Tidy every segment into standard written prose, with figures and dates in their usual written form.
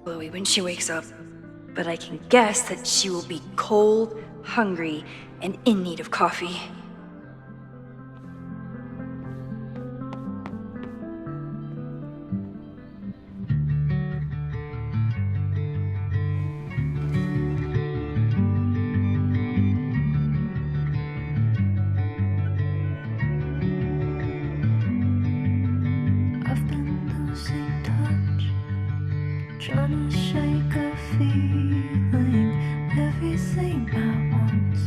Chloe when she wakes up, but I can guess that she will be cold, hungry, and in need of coffee. I've been losing touch, trying to shake a feeling, everything at once.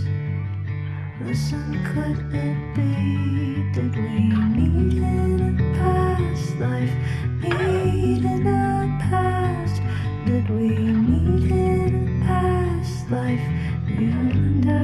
Listen, could it be? Did we meet in a past life? Meet in a past? Did we meet in a past life? You and I.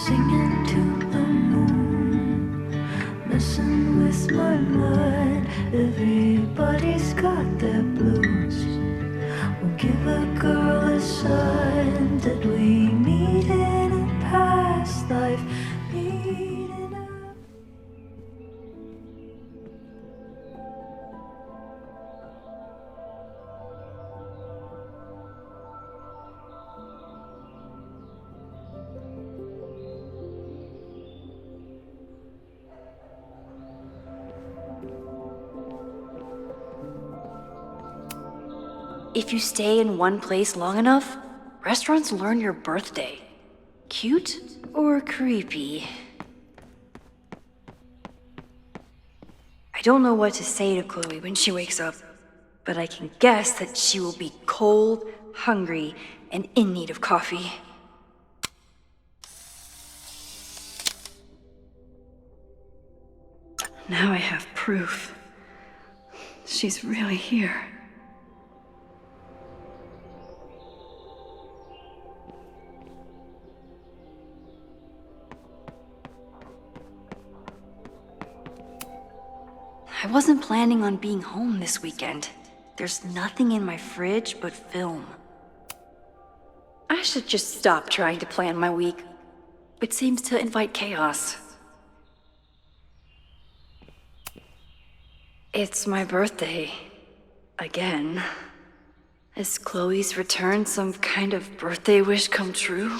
Singing to the moon, messing with my mind. Everybody's got their blues. We'll give a girl a sign. Did we meet in a past life? Meet in a... If you stay in one place long enough, restaurants learn your birthday. Cute or creepy? I don't know what to say to Chloe when she wakes up, but I can guess that she will be cold, hungry, and in need of coffee. Now I have proof. She's really here. I wasn't planning on being home this weekend. There's nothing in my fridge but film. I should just stop trying to plan my week. It seems to invite chaos. It's my birthday. Again. Is Chloe's return some kind of birthday wish come true?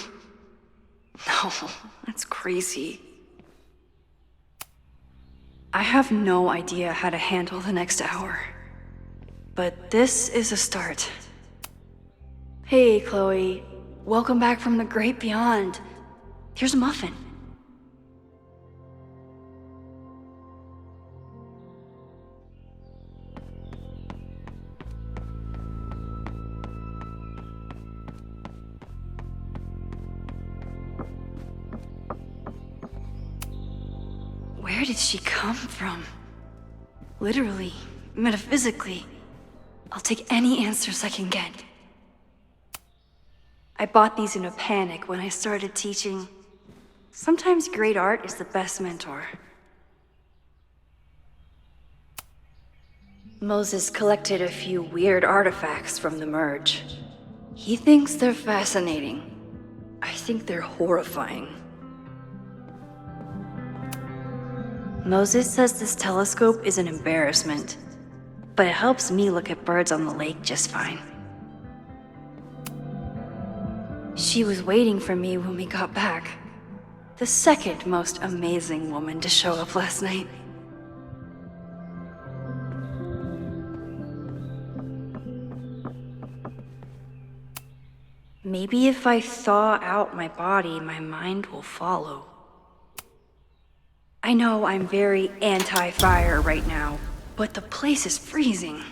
No, that's crazy. I have no idea how to handle the next hour. But this is a start. Hey, Chloe. Welcome back from the great beyond. Here's a muffin. Where did she come from? Literally, metaphysically. I'll take any answers I can get. I bought these in a panic when I started teaching. Sometimes great art is the best mentor. Moses collected a few weird artifacts from the Merge. He thinks they're fascinating. I think they're horrifying. Moses says this telescope is an embarrassment, but it helps me look at birds on the lake just fine. She was waiting for me when we got back. The second most amazing woman to show up last night. Maybe if I thaw out my body, my mind will follow. I know I'm very anti-fire right now, but the place is freezing.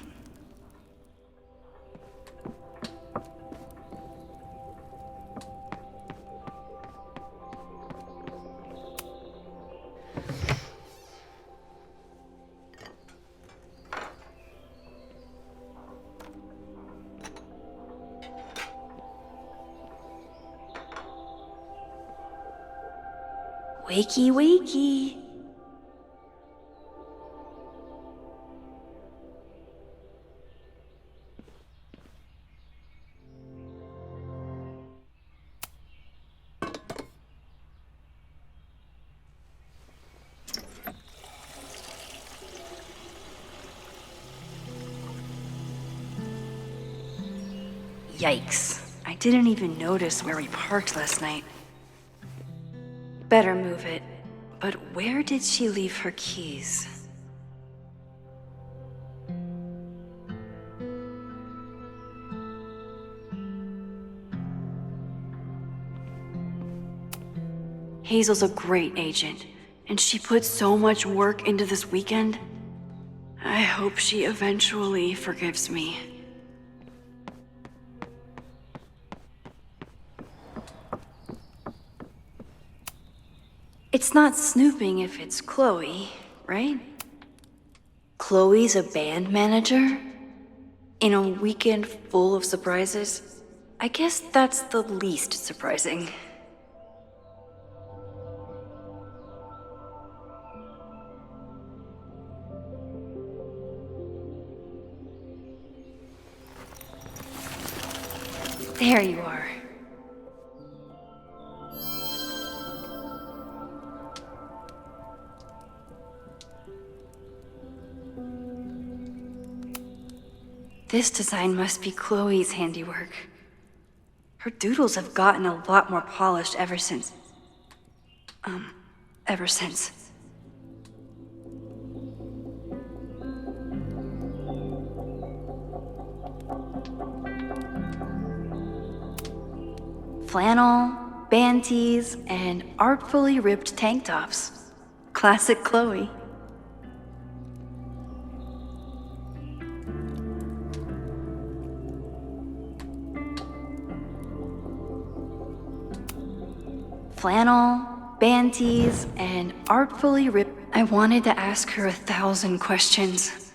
Wakey, wakey. Yikes. I didn't even notice where we parked last night. Better move it. But where did she leave her keys? Hazel's a great agent, and she put so much work into this weekend. I hope she eventually forgives me. It's not snooping if it's Chloe, right? Chloe's a band manager? In a weekend full of surprises? I guess that's the least surprising. There you are. This design must be Chloe's handiwork. Her doodles have gotten a lot more polished ever since. Ever since. Flannel, band tees, and artfully ripped tank tops. Classic Chloe. Flannel, band tees, and artfully ripped. I wanted to ask her 1,000 questions,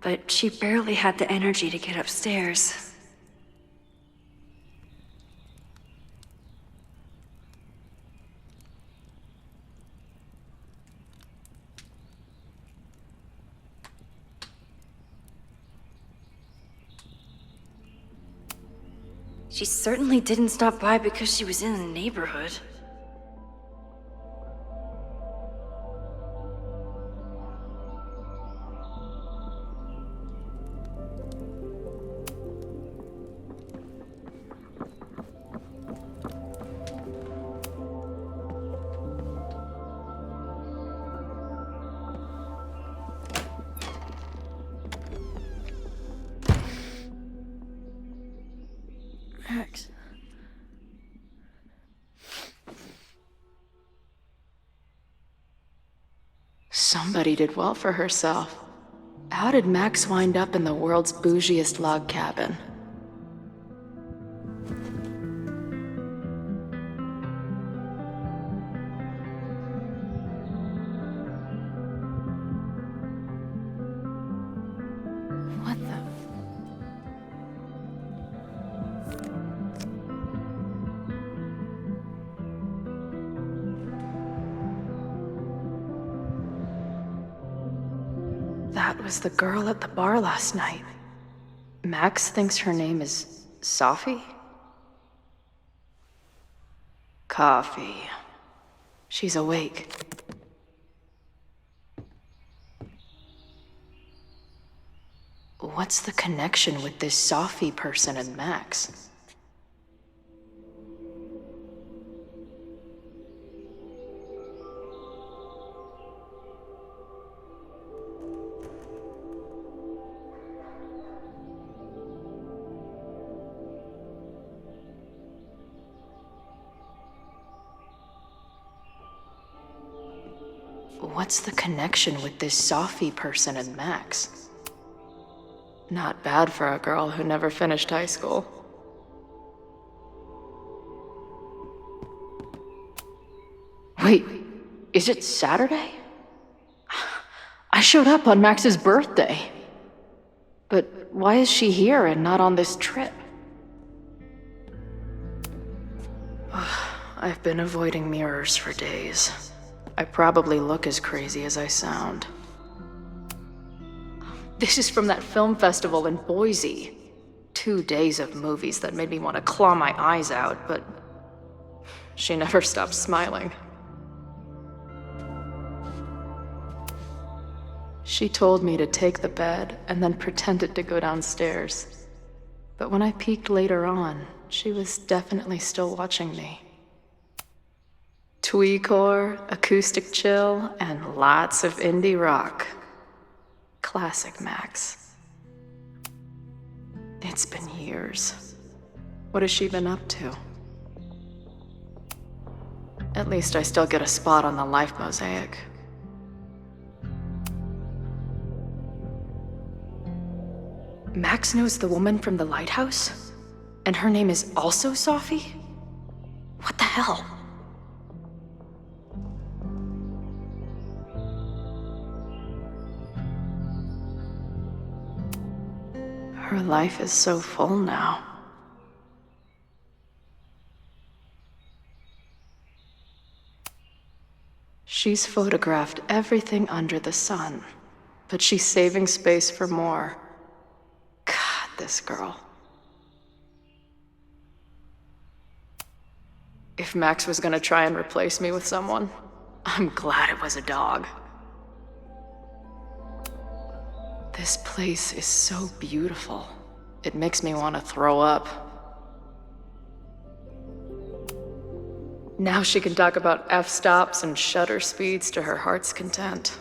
but she barely had the energy to get upstairs. She certainly didn't stop by because she was in the neighborhood. Max. Somebody did well for herself. How did Max wind up in the world's bougiest log cabin? What the? That was the girl at the bar last night. Max thinks her name is Sophie? Coffee. She's awake. What's the connection with this Sophie person and Max? What's the connection with this Sophie person and Max? Not bad for a girl who never finished high school. Wait, is it Saturday? I showed up on Max's birthday. But why is she here and not on this trip? I've been avoiding mirrors for days. I probably look as crazy as I sound. This is from that film festival in Boise. 2 days of movies that made me want to claw my eyes out, but she never stopped smiling. She told me to take the bed and then pretended to go downstairs. But when I peeked later on, she was definitely still watching me. Tweecore, acoustic chill, and lots of indie rock. Classic Max. It's been years. What has she been up to? At least I still get a spot on the life mosaic. Max knows the woman from the lighthouse? And her name is also Sophie? What the hell? Her life is so full now. She's photographed everything under the sun, but she's saving space for more. God, this girl. If Max was gonna try and replace me with someone, I'm glad it was a dog. This place is so beautiful. It makes me want to throw up. Now she can talk about f-stops and shutter speeds to her heart's content.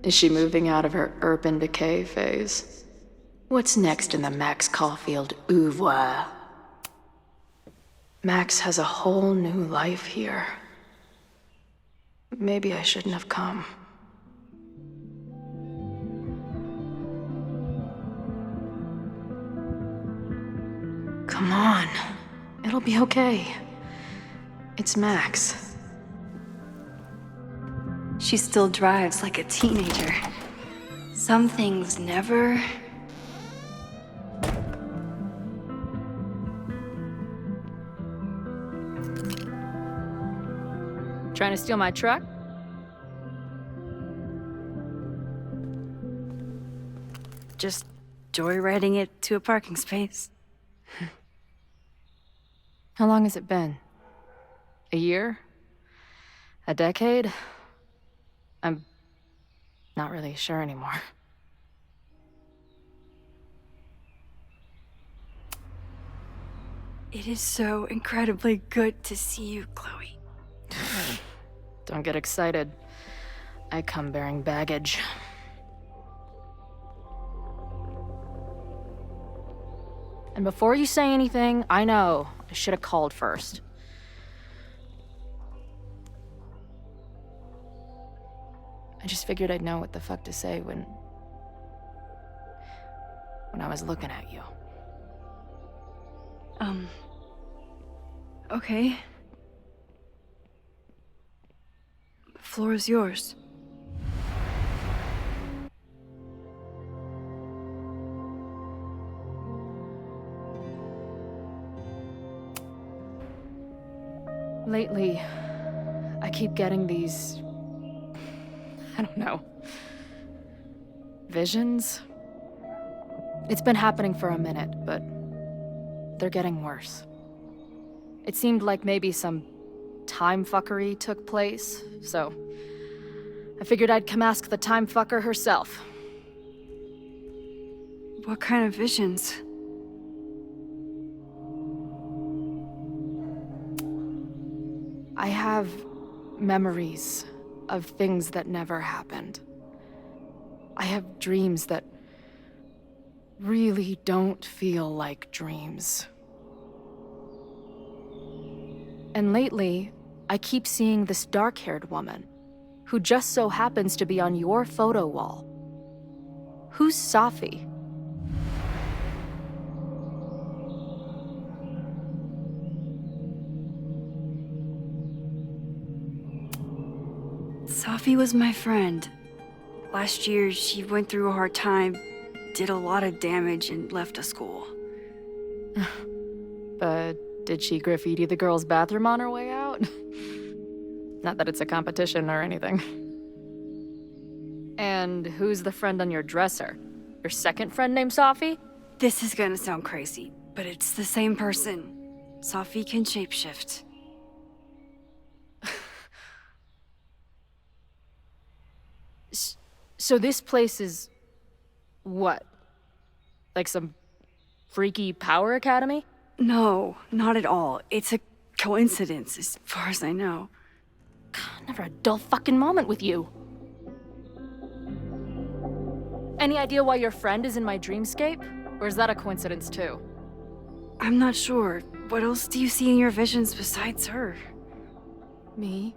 Is she moving out of her urban decay phase? What's next in the Max Caulfield oeuvre? Max has a whole new life here. Maybe I shouldn't have come. Come on. It'll be okay. It's Max. She still drives like a teenager. Some things never... Trying to steal my truck? just joyriding it to a parking space. How long has it been? A year? A decade? I'm not really sure anymore. It is so incredibly good to see you, Chloe. Don't get excited. I come bearing baggage. And before you say anything, I know I should have called first. I just figured I'd know what the fuck to say when I was looking at you. Okay. The floor is yours. Lately, I keep getting these... I don't know. Visions? It's been happening for a minute, but they're getting worse. It seemed like maybe some time fuckery took place, so I figured I'd come ask the time fucker herself. What kind of visions? I have memories of things that never happened. I have dreams that really don't feel like dreams. And lately, I keep seeing this dark-haired woman, who just so happens to be on your photo wall. Who's Safi? Safi was my friend. Last year, she went through a hard time, did a lot of damage, and left the school. But did she graffiti the girls' bathroom on her way out? Not that it's a competition or anything. And who's the friend on your dresser? Your second friend named Safi? This is gonna sound crazy, but it's the same person. Safi can shapeshift. So this place is... what? Like some freaky power academy? No, not at all. It's a coincidence, as far as I know. Never a dull fucking moment with you. Any idea why your friend is in my dreamscape? Or is that a coincidence too? I'm not sure. What else do you see in your visions besides her? Me?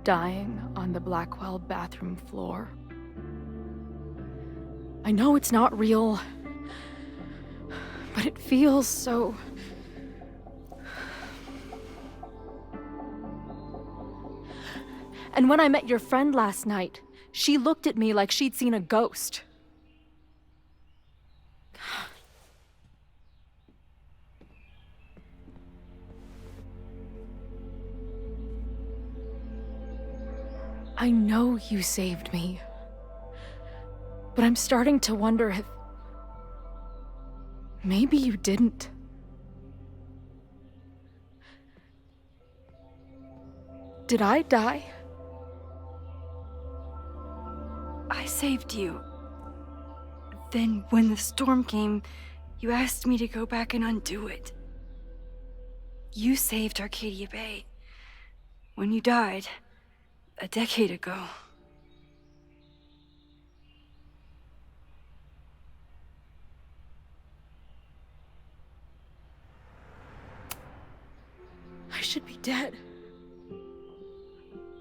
Dying on the Blackwell bathroom floor. I know it's not real, but it feels so... And when I met your friend last night, she looked at me like she'd seen a ghost. I know you saved me, but I'm starting to wonder if... maybe you didn't. Did I die? I saved you. Then, when the storm came, you asked me to go back and undo it. You saved Arcadia Bay. When you died, a decade ago. I should be dead.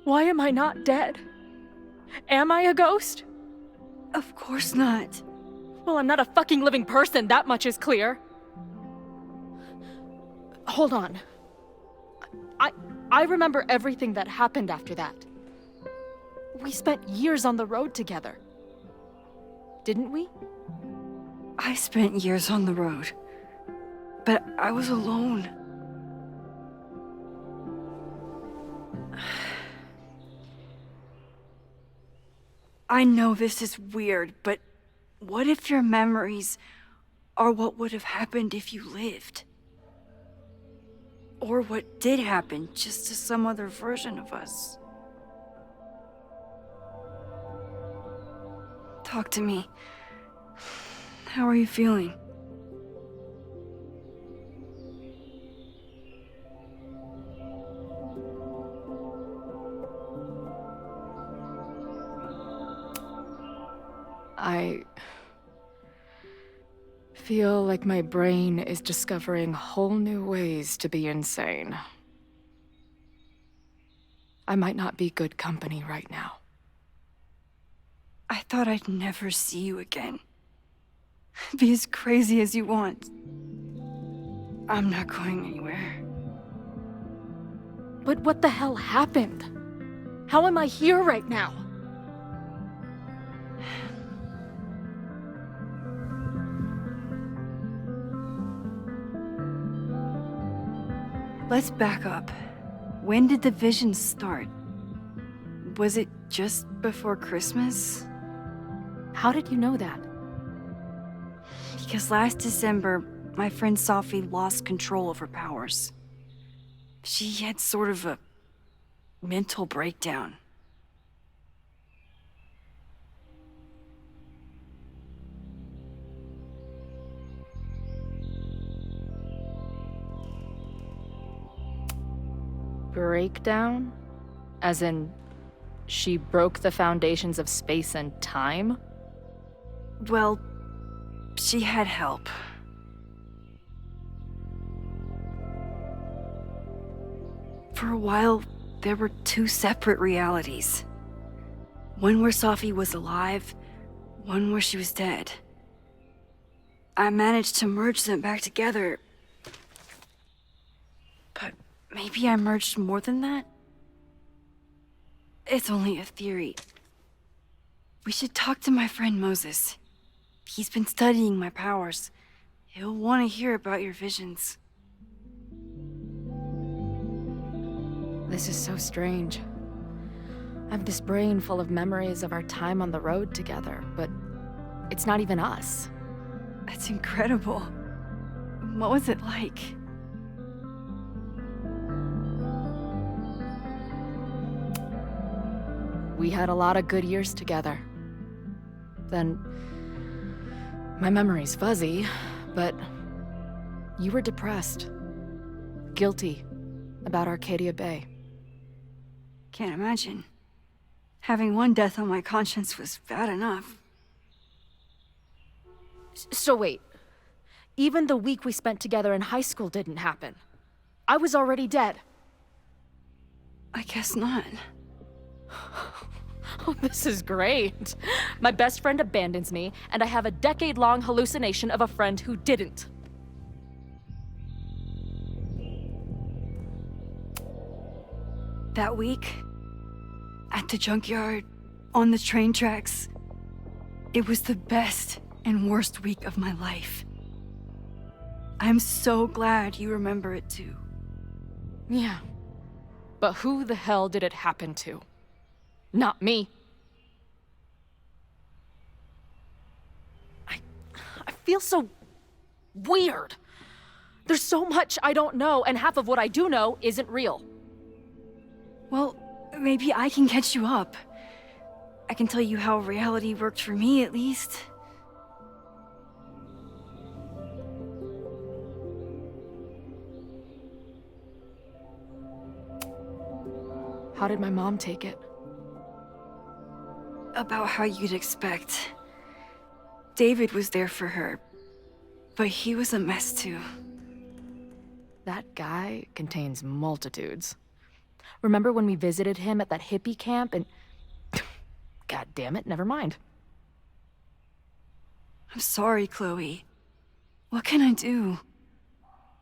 Why am I not dead? Am I a ghost? Of course not. Well, I'm not a fucking living person, that much is clear. Hold on. I remember everything that happened after that. We spent years on the road together. Didn't we? I spent years on the road. But I was alone. I know this is weird, but what if your memories are what would have happened if you lived? Or what did happen, just to some other version of us? Talk to me. How are you feeling? I feel like my brain is discovering whole new ways to be insane. I might not be good company right now. I thought I'd never see you again. Be as crazy as you want. I'm not going anywhere. But what the hell happened? How am I here right now? Let's back up. When did the visions start? Was it just before Christmas? How did you know that? Because last December, my friend Sophie lost control of her powers. She had sort of a mental breakdown. Breakdown? As in, she broke the foundations of space and time? Well, she had help. For a while, there were two separate realities. One where Sophie was alive, one where she was dead. I managed to merge them back together. But maybe I merged more than that? It's only a theory. We should talk to my friend Moses. He's been studying my powers. He'll want to hear about your visions. This is so strange. I have this brain full of memories of our time on the road together, but it's not even us. That's incredible. What was it like? We had a lot of good years together. Then, my memory's fuzzy, but you were depressed. Guilty about Arcadia Bay. Can't imagine. Having one death on my conscience was bad enough. So wait, even the week we spent together in high school didn't happen. I was already dead. I guess not. Oh, this is great. My best friend abandons me, and I have a decade-long hallucination of a friend who didn't. That week, at the junkyard, on the train tracks, it was the best and worst week of my life. I'm so glad you remember it too. Yeah. But who the hell did it happen to? Not me. I feel so weird. There's so much I don't know, and half of what I do know isn't real. Well, maybe I can catch you up. I can tell you how reality worked for me, at least. How did my mom take it? About how you'd expect. David was there for her, but he was a mess too. That guy contains multitudes. Remember when we visited him at that hippie camp and... God damn it, never mind. I'm sorry, Chloe. What can I do?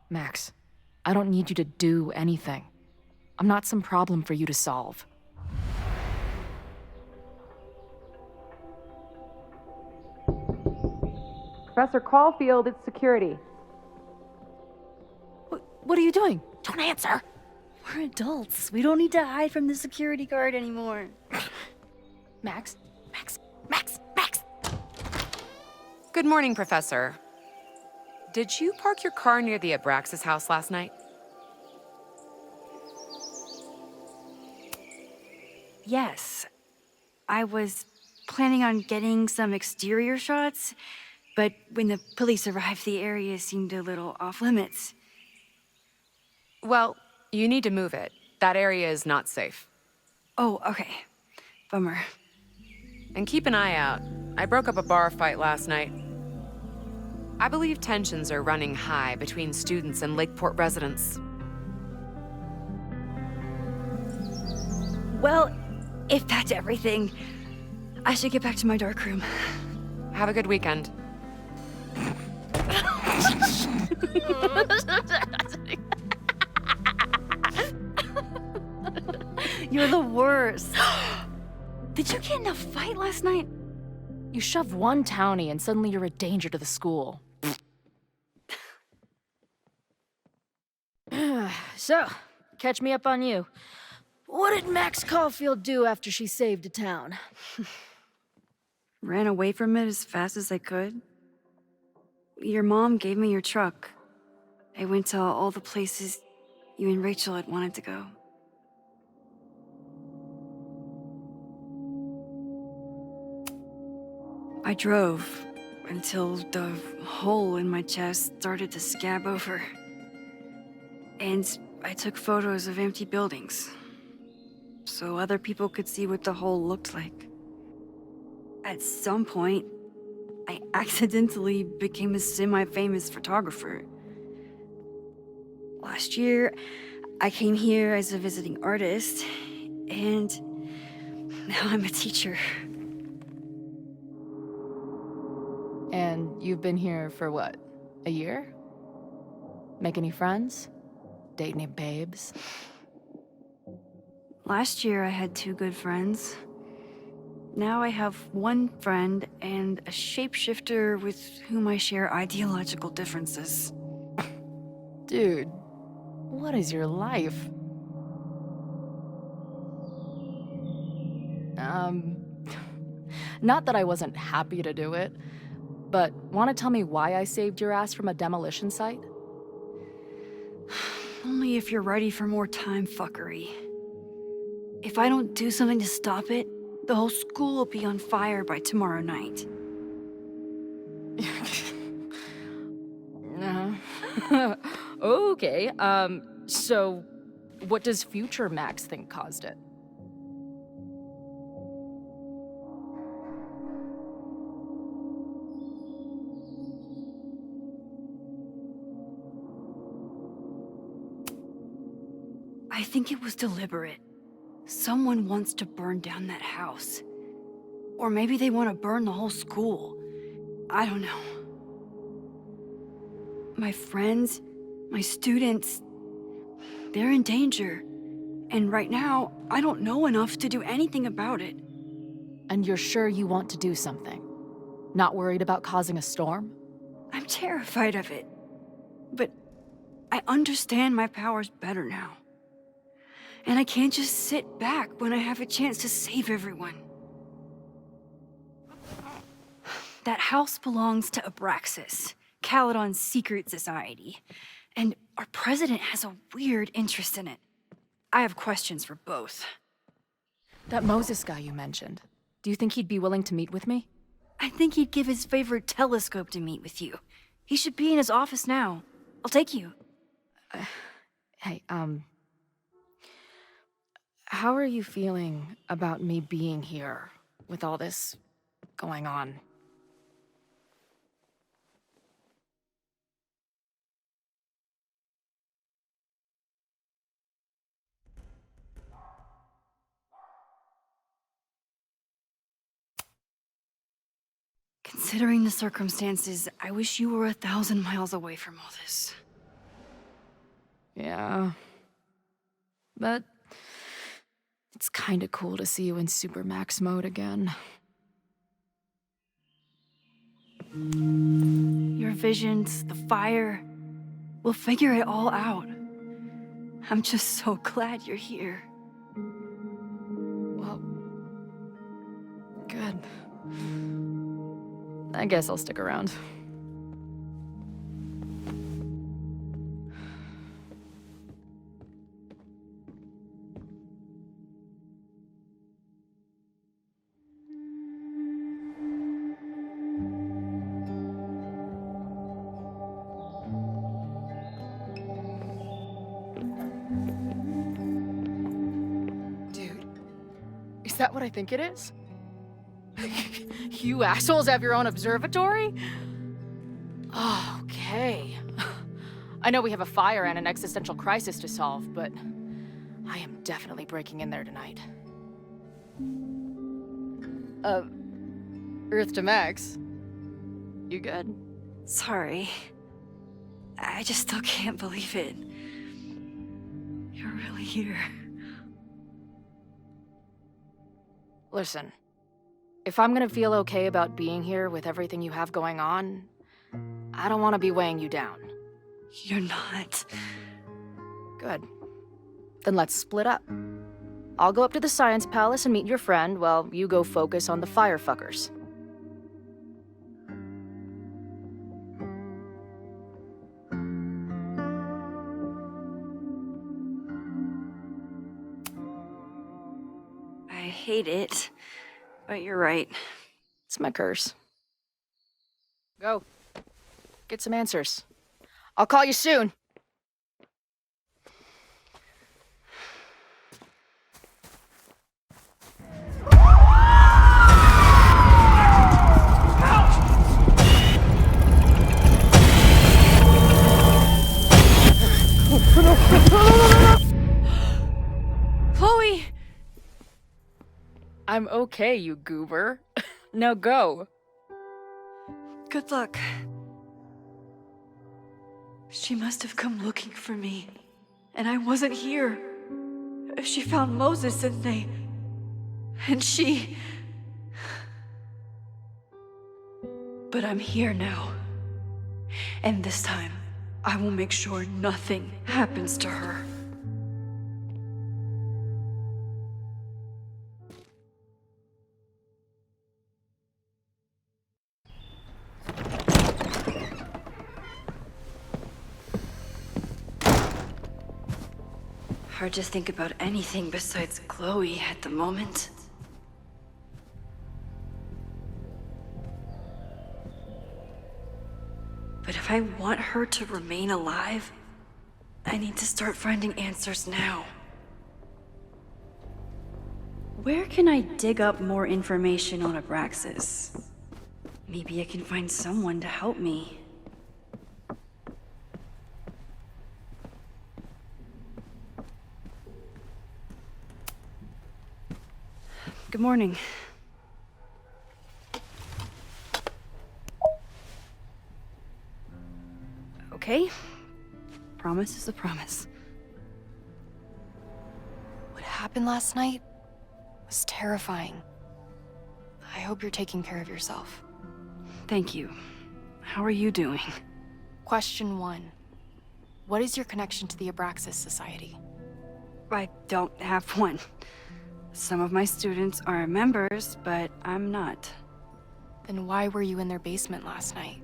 Max, I don't need you to do anything. I'm not some problem for you to solve. Professor Caulfield, it's security. What are you doing? Don't answer! We're adults. We don't need to hide from the security guard anymore. Max? Good morning, Professor. Did you park your car near the Abraxas house last night? Yes. I was planning on getting some exterior shots, but when the police arrived, the area seemed a little off limits. Well, you need to move it. That area is not safe. Oh, okay. Bummer. And keep an eye out. I broke up a bar fight last night. I believe tensions are running high between students and Lakeport residents. Well, if that's everything, I should get back to my dark room. Have a good weekend. You're the worst. Did you get in a fight last night? You shove one townie and suddenly you're a danger to the school. So, catch me up on you. What did Max Caulfield do after she saved a town? Ran away from it as fast as I could. Your mom gave me your truck. I went to all the places you and Rachel had wanted to go. I drove until the hole in my chest started to scab over. And I took photos of empty buildings, so other people could see what the hole looked like. At some point, I accidentally became a semi-famous photographer. Last year, I came here as a visiting artist, and now I'm a teacher. And you've been here for what? A year? Make any friends? Date any babes? Last year, I had 2 good friends. Now I have 1 friend and a shapeshifter with whom I share ideological differences. Dude, what is your life? Not that I wasn't happy to do it, but want to tell me why I saved your ass from a demolition site? Only if you're ready for more time fuckery. If I don't do something to stop it, The whole school will be on fire by tomorrow night. Okay, so what does future Max think caused it? I think it was deliberate. Someone wants to burn down that house. Or maybe they want to burn the whole school. I don't know. My friends, my students, they're in danger. And right now, I don't know enough to do anything about it. And you're sure you want to do something? Not worried about causing a storm? I'm terrified of it. But I understand my powers better now. And I can't just sit back when I have a chance to save everyone. That house belongs to Abraxas, Caledon's secret society. And our president has a weird interest in it. I have questions for both. That Moses guy you mentioned, do you think he'd be willing to meet with me? I think he'd give his favorite telescope to meet with you. He should be in his office now. I'll take you. Hey, how are you feeling about me being here with all this going on? Considering the circumstances, I wish you were 1,000 miles away from all this. Yeah. But it's kinda cool to see you in Super Max mode again. Your visions, the fire, we'll figure it all out. I'm just so glad you're here. Well, good. I guess I'll stick around. Dude, is that what I think it is? You assholes have your own observatory? Oh, okay. I know we have a fire and an existential crisis to solve, but I am definitely breaking in there tonight. Earth to Max. You good? Sorry. I just still can't believe it. You're really here. Listen, if I'm gonna feel okay about being here with everything you have going on, I don't want to be weighing you down. You're not. Good. Then let's split up. I'll go up to the Science Palace and meet your friend while you go focus on the firefuckers. I hate it, but you're right. It's my curse. Go. Get some answers. I'll call you soon. Chloe! I'm okay, you goober. Now go. Good luck. She must have come looking for me, and I wasn't here. She found Moses and she... But I'm here now. And this time, I will make sure nothing happens to her. Hard to think about anything besides Chloe at the moment. But if I want her to remain alive, I need to start finding answers now. Where can I dig up more information on Abraxas? Maybe I can find someone to help me. Good morning. Okay. Promise is a promise. What happened last night was terrifying. I hope you're taking care of yourself. Thank you. How are you doing? Question 1. What is your connection to the Abraxas Society? I don't have one. Some of my students are members, but I'm not. Then why were you in their basement last night?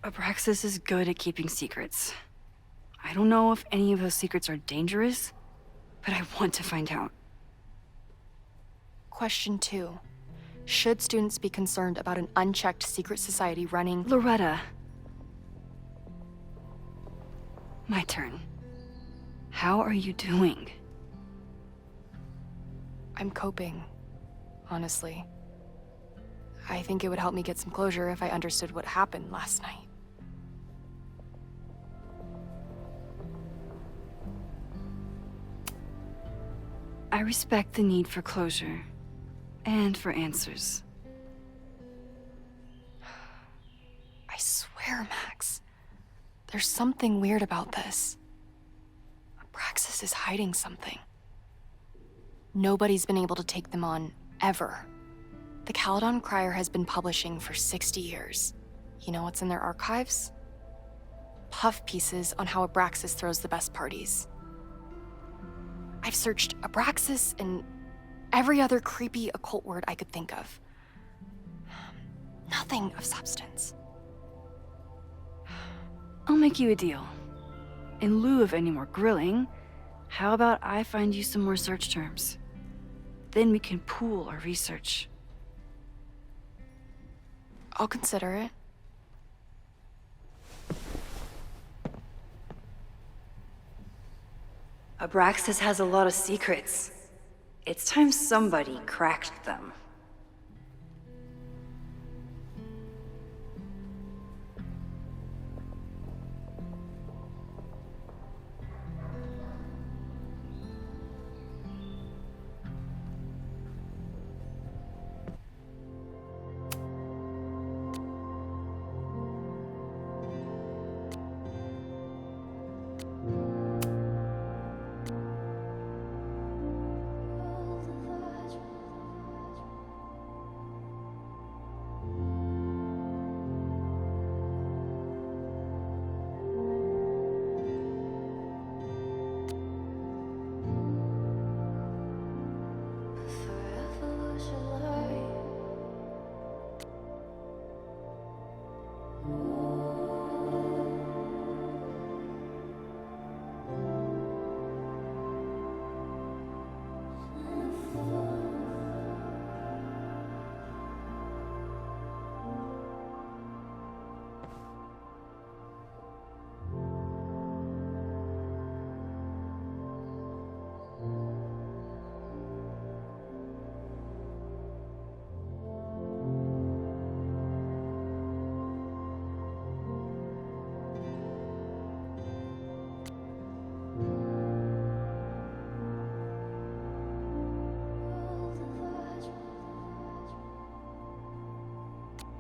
Abraxas is good at keeping secrets. I don't know if any of those secrets are dangerous, but I want to find out. Question 2. Should students be concerned about an unchecked secret society running... Loretta. My turn. How are you doing? I'm coping, honestly. I think it would help me get some closure if I understood what happened last night. I respect the need for closure, and for answers. I swear, Max, there's something weird about this. Abraxas is hiding something. Nobody's been able to take them on, ever. The Caledon Crier has been publishing for 60 years. You know what's in their archives? Puff pieces on how Abraxas throws the best parties. I've searched Abraxas and every other creepy occult word I could think of. Nothing of substance. I'll make you a deal. In lieu of any more grilling, how about I find you some more search terms? Then we can pool our research. I'll consider it. Abraxas has a lot of secrets. It's time somebody cracked them.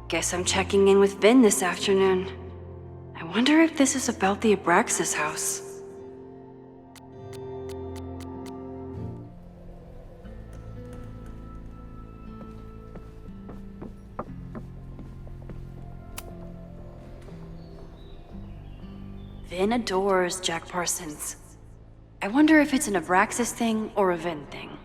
Guess I'm checking in with Vin this afternoon. I wonder if this is about the Abraxas house. Vin adores Jack Parsons. I wonder if it's an Abraxas thing or a Vin thing.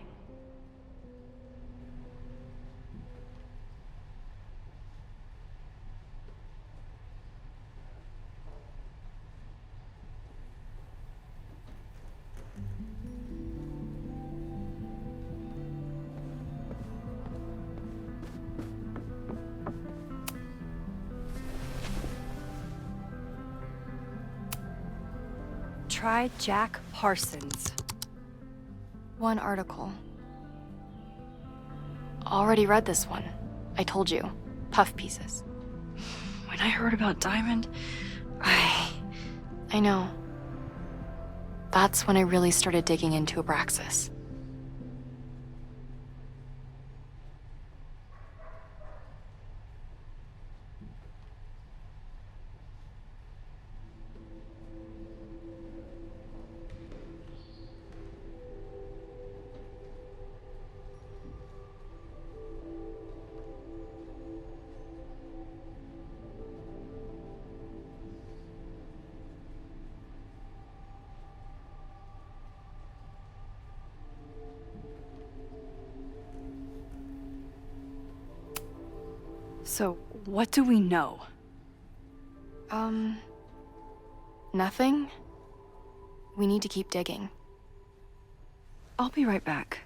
Try Jack Parsons. One article. Already read this one. I told you. Puff pieces. When I heard about Diamond, I know. That's when I really started digging into Abraxas. So, what do we know? Nothing? We need to keep digging. I'll be right back.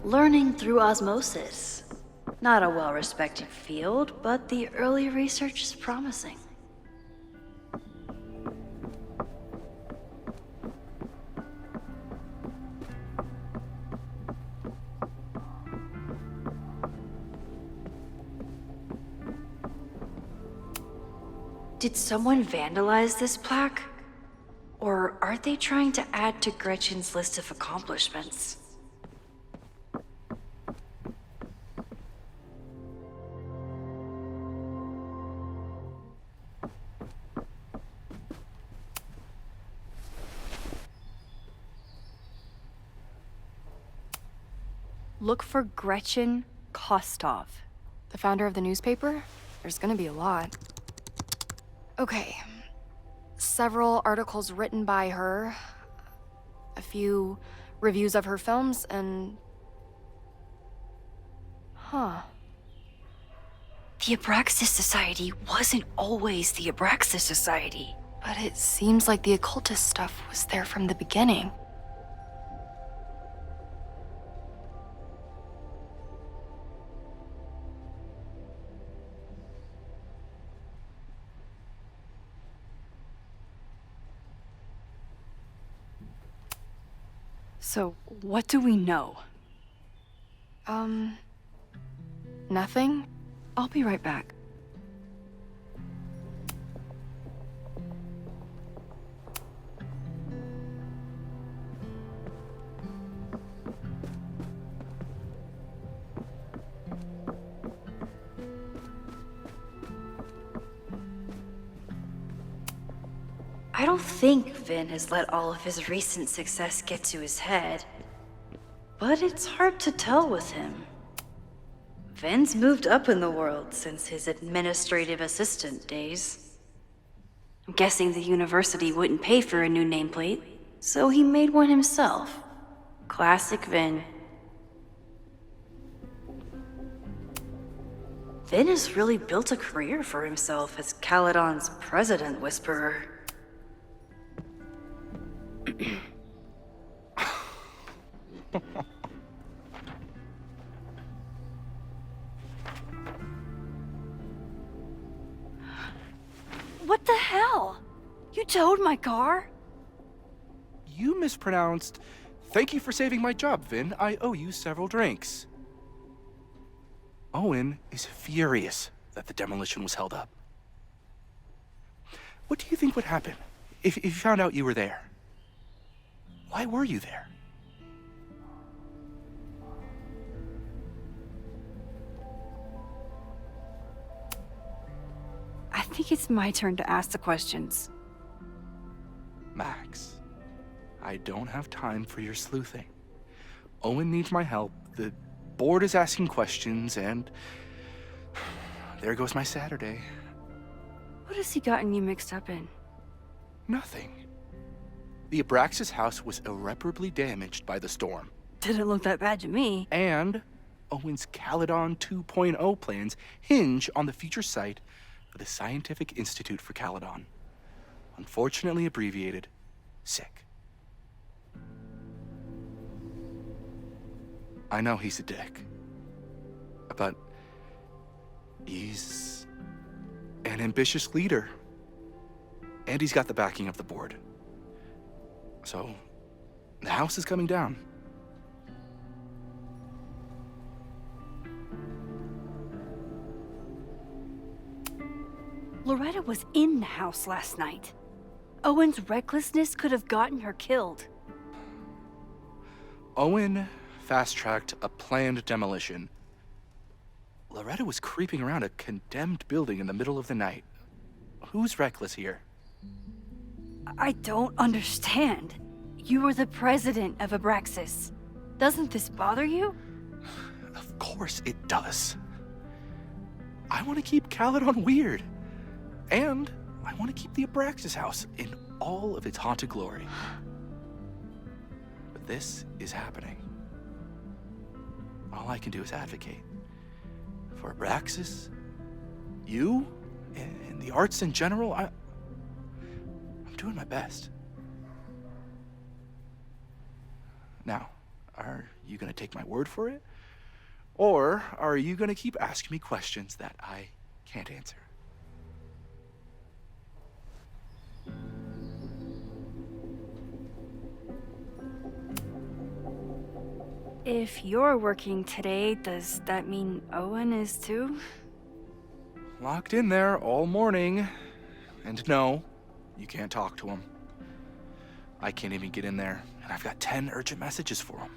Learning through osmosis. Not a well-respected field, but the early research is promising. Did someone vandalize this plaque? Or are they trying to add to Gretchen's list of accomplishments? Look for Gretchen Kostov. The founder of the newspaper? There's gonna be a lot. Okay. Several articles written by her, a few reviews of her films, and... Huh. The Abraxas Society wasn't always the Abraxas Society. But it seems like the occultist stuff was there from the beginning. So, what do we know? Nothing? I'll be right back. I don't think Vin has let all of his recent success get to his head. But it's hard to tell with him. Vin's moved up in the world since his administrative assistant days. I'm guessing the university wouldn't pay for a new nameplate, so he made one himself. Classic Vin. Vin has really built a career for himself as Caledon's president whisperer. What the hell? You towed my car? You mispronounced. Thank you for saving my job, Vin. I owe you several drinks. Owen is furious that the demolition was held up. What do you think would happen if you found out you were there? Why were you there? I think it's my turn to ask the questions. Max, I don't have time for your sleuthing. Owen needs my help, the board is asking questions, and there goes my Saturday. What has he gotten you mixed up in? Nothing. The Abraxas house was irreparably damaged by the storm. Didn't look that bad to me. And Owen's Caledon 2.0 plans hinge on the future site of the Scientific Institute for Caledon. unfortunately abbreviated SICK. I know he's a dick, but he's an ambitious leader, and he's got the backing of the board. So, the house is coming down. Loretta was in the house last night. Owen's recklessness could have gotten her killed. Owen fast-tracked a planned demolition. Loretta was creeping around a condemned building in the middle of the night. Who's reckless here? I don't understand. You were the president of Abraxas. Doesn't this bother you? Of course it does. I want to keep Caledon weird. And I want to keep the Abraxas house in all of its haunted glory. But this is happening. All I can do is advocate. For Abraxas, you, and the arts in general, I'm doing my best. Now, are you gonna take my word for it? Or are you gonna keep asking me questions that I can't answer? If you're working today, does that mean Owen is too? Locked in there all morning. And no, you can't talk to him. I can't even get in there, and I've got 10 urgent messages for him.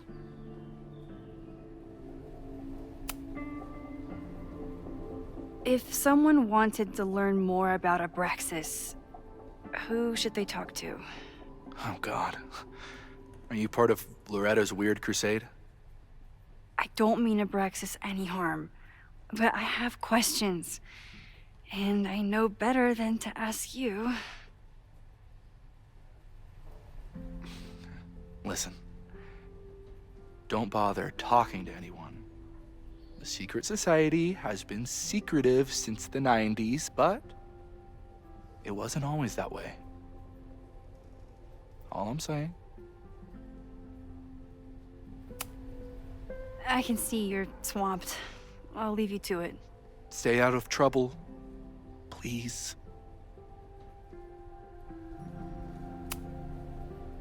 If someone wanted to learn more about Abraxas, who should they talk to? Oh, God. Are you part of Loretta's weird crusade? I don't mean Abraxas any harm, but I have questions, and I know better than to ask you. Listen, don't bother talking to anyone. The secret society has been secretive since the 90s, but it wasn't always that way. All I'm saying. I can see you're swamped. I'll leave you to it. Stay out of trouble, please.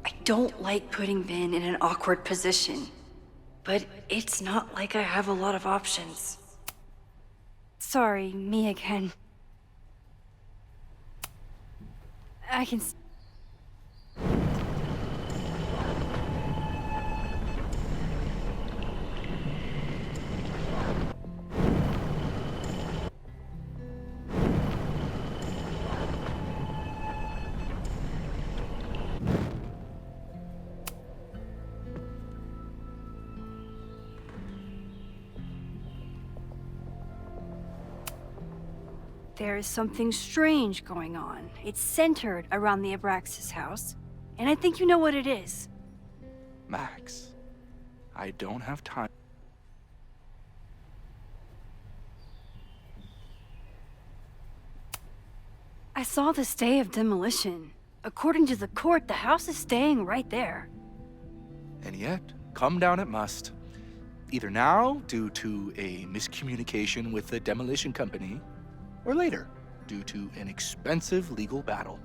I don't like putting Vin in an awkward position, but it's not like I have a lot of options. Sorry, me again. I can There is something strange going on. It's centered around the Abraxas house, and I think you know what it is. Max, I don't have time. I saw the stay of demolition. According to the court, the house is staying right there. And yet, come down it must. Either now, due to a miscommunication with the demolition company, or later, due to an expensive legal battle.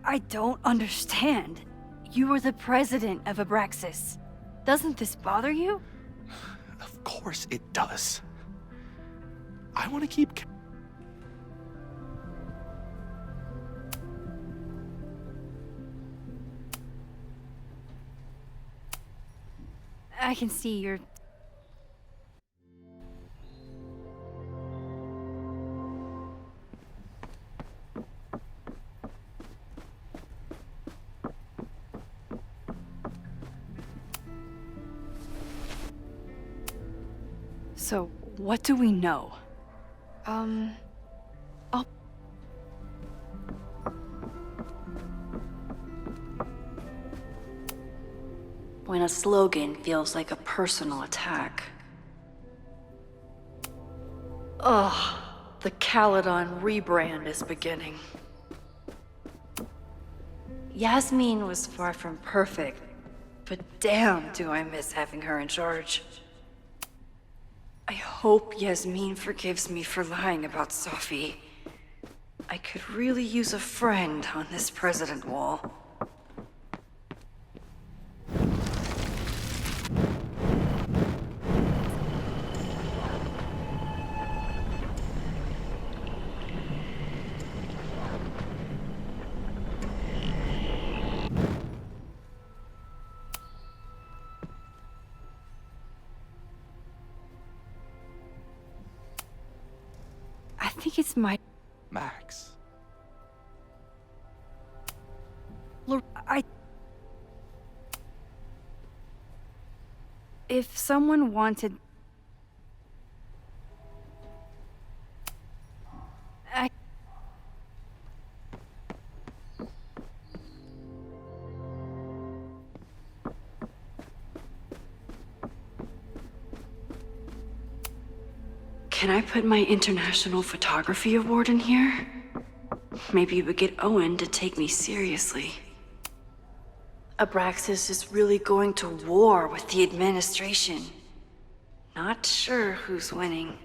I don't understand. You were the president of Abraxas. Doesn't this bother you? Of course it does. I want to keep... I can see you're... So, what do we know? When a slogan feels like a personal attack. Ugh, the Caledon rebrand is beginning. Yasmin was far from perfect, but damn do I miss having her in charge. I hope Yasmin forgives me for lying about Sophie. I could really use a friend on this president wall. I think it's my... Max. If someone wanted... Can I put my International Photography Award in here? Maybe we get Owen to take me seriously. Abraxas is really going to war with the administration. Not sure who's winning.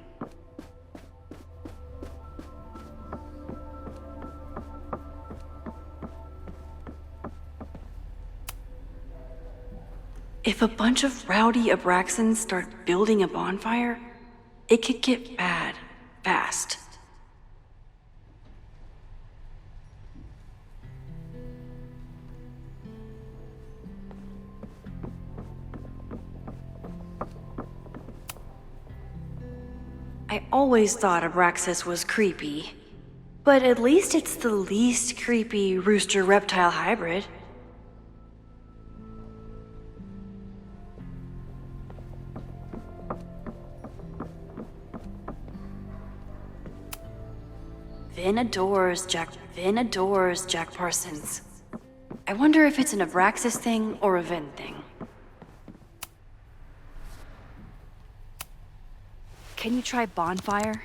If a bunch of rowdy Abraxans start building a bonfire, it could get bad, fast. I always thought Abraxas was creepy, but at least it's the least creepy rooster-reptile hybrid. Vin adores Jack Parsons. I wonder if it's an Abraxas thing or a Vin thing. Can you try Bonfire?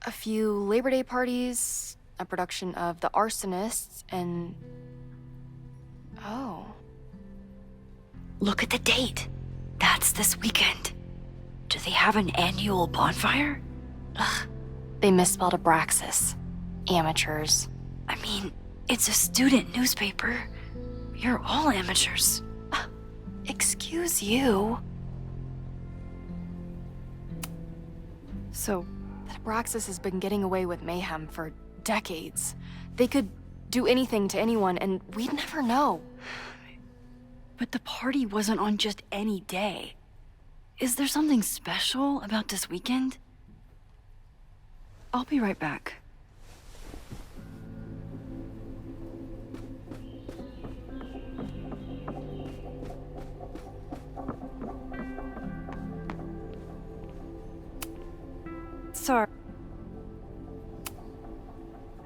A few Labor Day parties, a production of The Arsonists, and... Oh. Look at the date. That's this weekend. Do they have an annual bonfire? Ugh. They misspelled Abraxas. Amateurs. I mean, it's a student newspaper. You're all amateurs. Excuse you. So, that Abraxas has been getting away with mayhem for decades. They could do anything to anyone, and we'd never know. But the party wasn't on just any day. Is there something special about this weekend? I'll be right back. Sorry.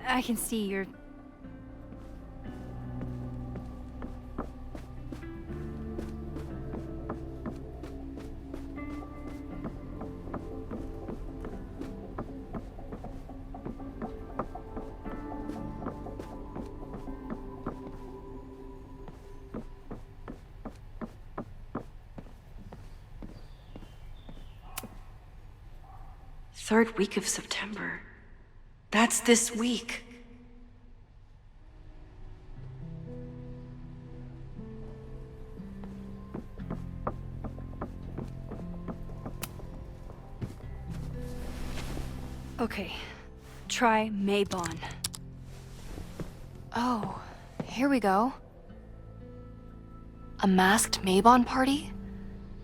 I can see you're... Third week of September. That's this week. Okay, try Maybon. Oh, here we go. A masked Maybon party?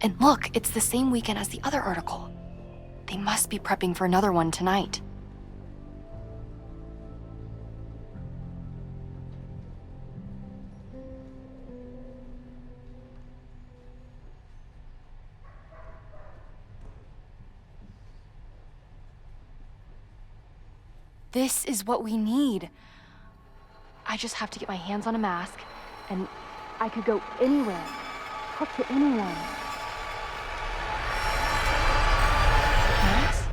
And look, it's the same weekend as the other article. They must be prepping for another one tonight. This is what we need. I just have to get my hands on a mask, and I could go anywhere, talk to anyone. Max?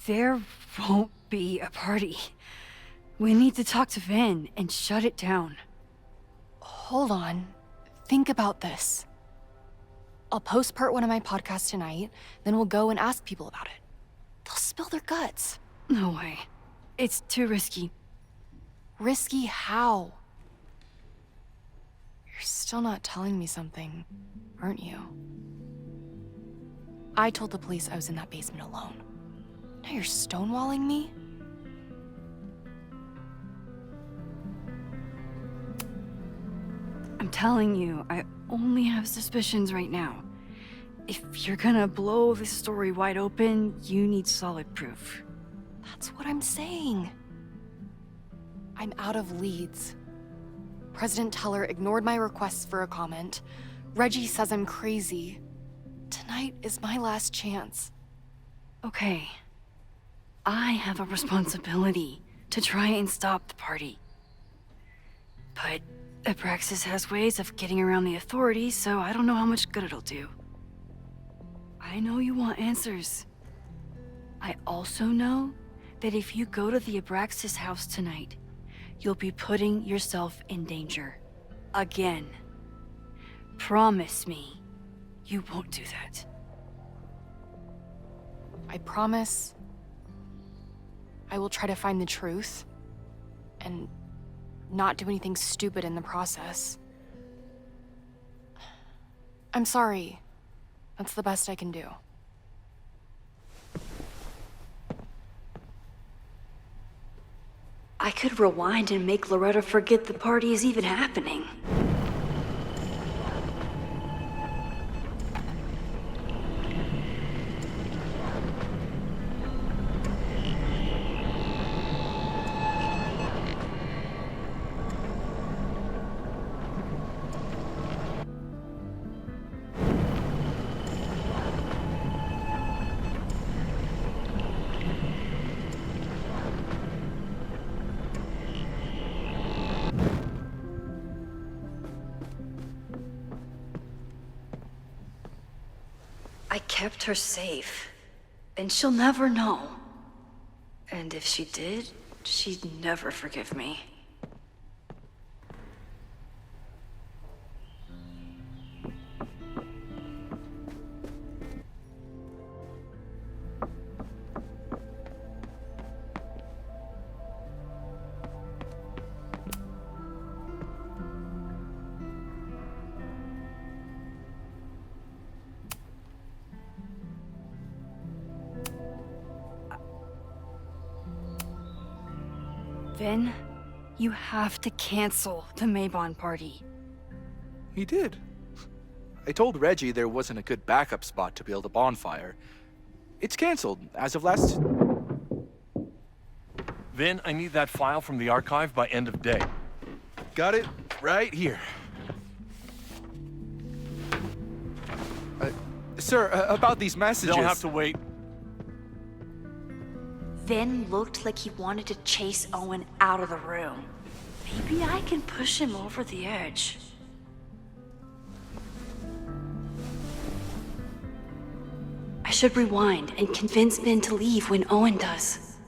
There won't be a party. We need to talk to Vin and shut it down. Hold on. Think about this. I'll post part 1 of my podcast tonight, then we'll go and ask people about it. They'll spill their guts. No way. It's too risky. Risky how? You're still not telling me something, aren't you? I told the police I was in that basement alone. Now you're stonewalling me? I'm telling you, I only have suspicions right now. If you're gonna blow this story wide open, you need solid proof. That's what I'm saying. I'm out of leads. President Teller ignored my requests for a comment. Reggie says I'm crazy. Tonight is my last chance. Okay. I have a responsibility to try and stop the party. But Abraxas has ways of getting around the authorities, so I don't know how much good it'll do. I know you want answers. I also know that if you go to the Abraxas house tonight, you'll be putting yourself in danger. Again. Promise me you won't do that. I promise I will try to find the truth and not do anything stupid in the process. I'm sorry. That's the best I can do. I could rewind and make Loretta forget the party is even happening. I kept her safe, and she'll never know. And if she did, she'd never forgive me. Vin, you have to cancel the Maybon party. He did. I told Reggie there wasn't a good backup spot to build a bonfire. It's canceled as of last... Vin, I need that file from the archive by end of day. Got it right here. Sir, about these messages... They'll have to wait. Vin looked like he wanted to chase Owen out of the room. Maybe I can push him over the edge. I should rewind and convince Vin to leave when Owen does.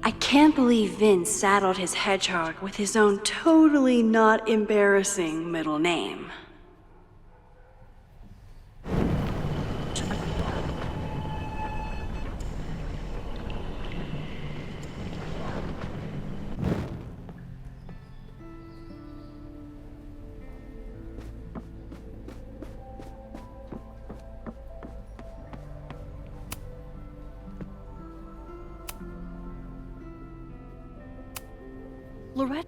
I can't believe Vin saddled his hedgehog with his own totally not embarrassing middle name. Lorette,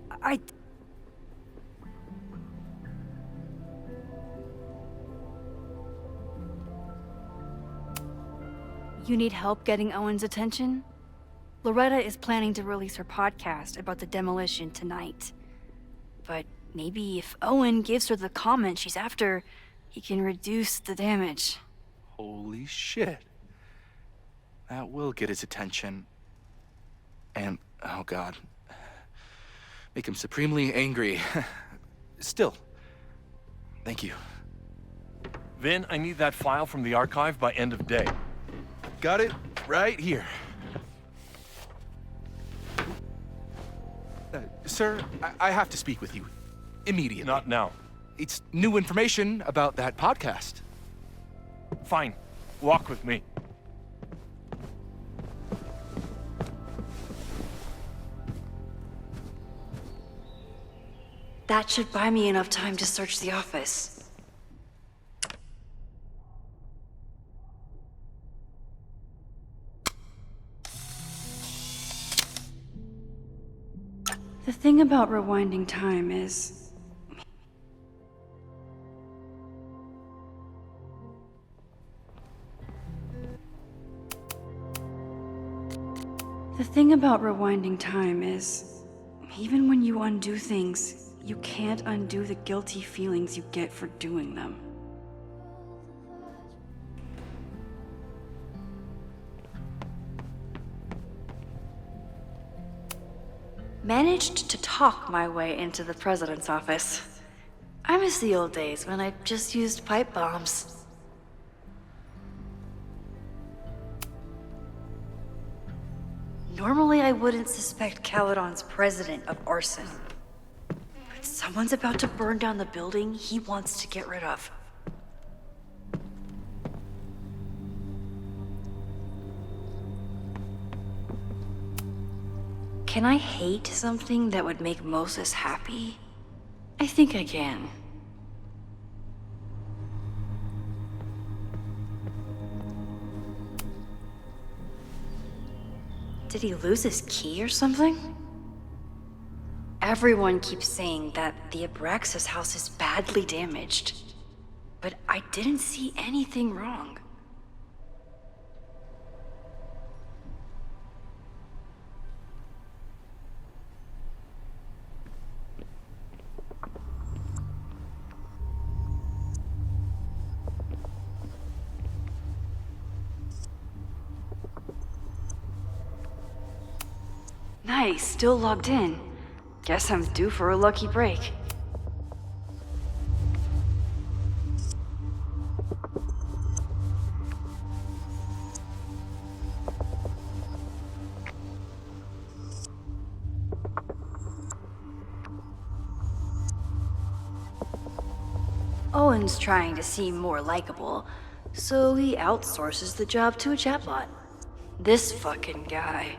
You need help getting Owen's attention? Loretta is planning to release her podcast about the demolition tonight. But maybe if Owen gives her the comment she's after, he can reduce the damage. Holy shit. That will get his attention. And, oh god. Make him supremely angry. Still, thank you. Vin, I need that file from the archive by end of day. Got it right here. Sir, I have to speak with you. Immediately. Not now. It's new information about that podcast. Fine. Walk with me. That should buy me enough time to search the office. The thing about rewinding time is... The thing about rewinding time is, even when you undo things, you can't undo the guilty feelings you get for doing them. Managed to talk my way into the president's office. I miss the old days when I just used pipe bombs. Normally I wouldn't suspect Caledon's president of arson. But someone's about to burn down the building he wants to get rid of. Can I hate something that would make Moses happy? I think I can. Did he lose his key or something? Everyone keeps saying that the Abraxas house is badly damaged, but I didn't see anything wrong. Nice, still logged in. Guess I'm due for a lucky break. Owen's trying to seem more likable, so he outsources the job to a chatbot. This fucking guy.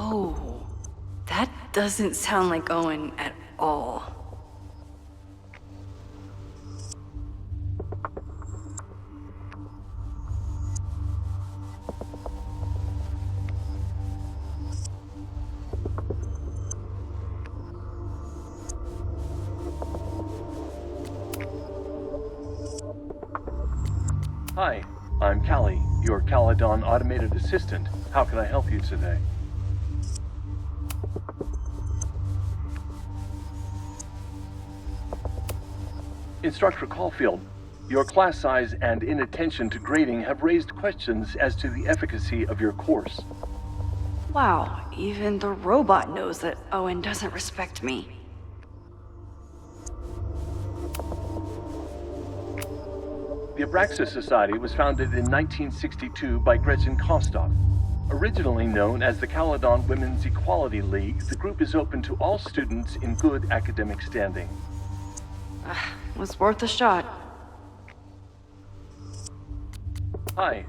Oh, that doesn't sound like Owen at all. Hi, I'm Callie, your Caledon automated assistant. How can I help you today? Instructor Caulfield, your class size and inattention to grading have raised questions as to the efficacy of your course. Wow, even the robot knows that Owen doesn't respect me. The Abraxas Society was founded in 1962 by Gretchen Kostov. Originally known as the Caledon Women's Equality League, the group is open to all students in good academic standing. Was worth a shot. Hi.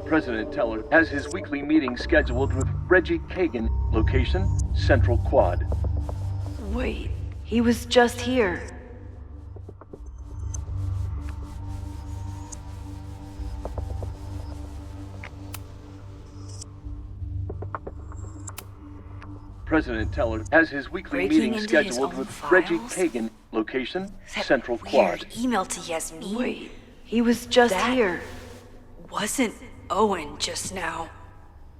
President Teller has his weekly meeting scheduled with Reggie Kagan. Location, Central Quad. Wait, he was just here. President Teller has his weekly Breaking meeting into his scheduled own with Reggie files? Kagan. Location, That Central weird Quad. email to Yasmin? Wait, he was just That- here. Wasn't Owen just now?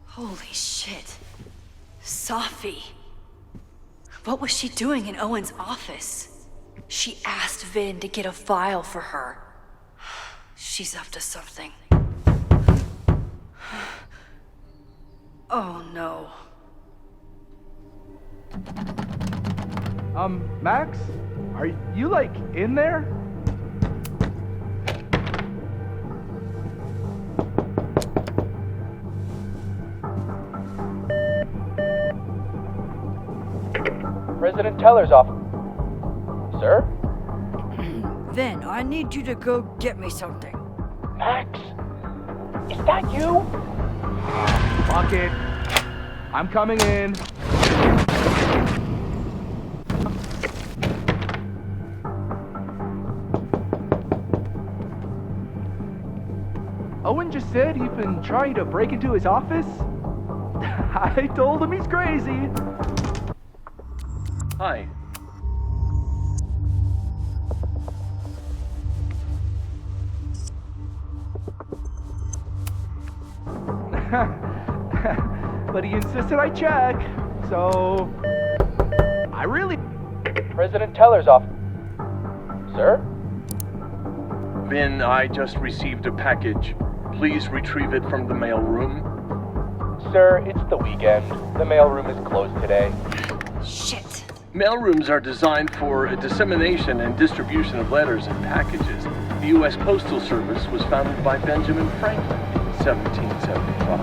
Holy shit. Safi. What was she doing in Owen's office? She asked Vin to get a file for her. She's up to something. Oh no. Max? Are you, like, in there? President Teller's office. Sir? Vin, I need you to go get me something. Max? Is that you? Fuck it. I'm coming in. Owen just said you've been trying to break into his office? I told him he's crazy. Hi. But he insisted I check, so I really... President Teller's office. Sir? Vin, I just received a package. Please retrieve it from the mailroom. Sir, it's the weekend. The mailroom is closed today. Shit. Mailrooms are designed for dissemination and distribution of letters and packages. The U.S. Postal Service was founded by Benjamin Franklin in 1775.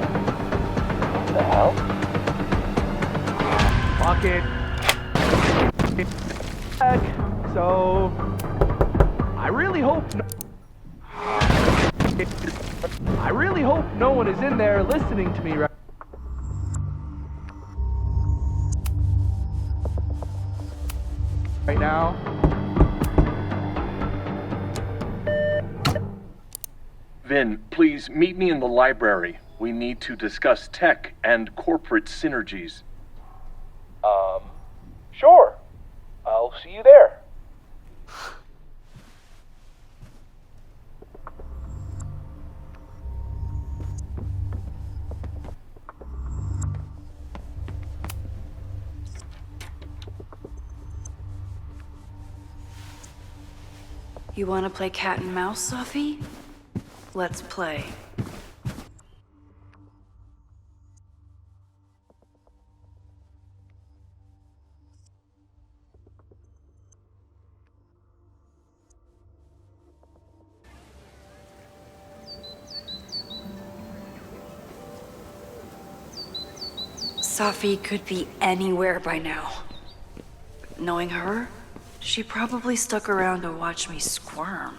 What the hell? Fuck it. So I really hope no one is in there listening to me right now. Vin, please meet me in the library. We need to discuss tech and corporate synergies. Sure. I'll see you there. You want to play cat and mouse, Safi? Let's play. Safi could be anywhere by now. Knowing her, she probably stuck around to watch me squirm.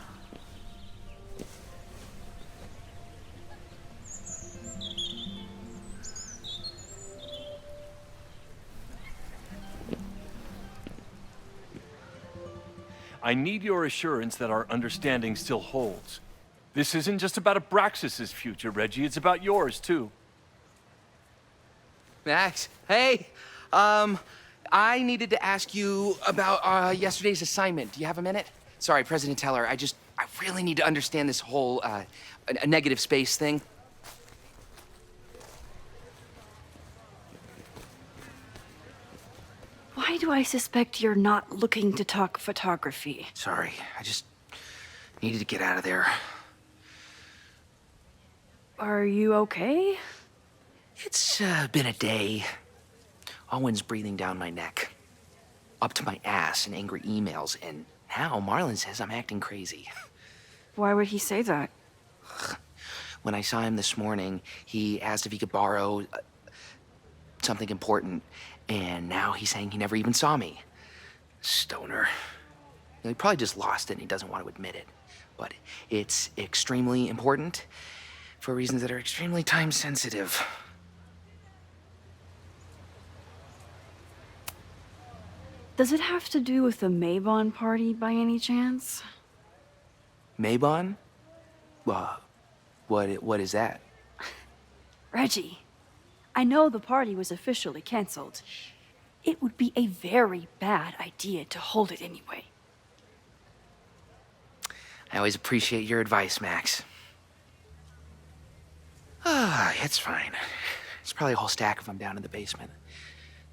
I need your assurance that our understanding still holds. This isn't just about Abraxas's future, Reggie. It's about yours, too. Max, hey, I needed to ask you about yesterday's assignment. Do you have a minute? Sorry, President Teller, I really need to understand this whole, a negative space thing. Why do I suspect you're not looking to talk photography? Sorry, I just needed to get out of there. Are you okay? It's been a day. Owen's breathing down my neck, up to my ass in angry emails, and now Marlon says I'm acting crazy. Why would he say that? When I saw him this morning, he asked if he could borrow something important, and now he's saying he never even saw me. Stoner. He probably just lost it and he doesn't want to admit it. But it's extremely important for reasons that are extremely time sensitive. Does it have to do with the Maybon party by any chance? Maybon? What is that? Reggie, I know the party was officially canceled. It would be a very bad idea to hold it anyway. I always appreciate your advice, Max. It's fine. It's probably a whole stack of them down in the basement.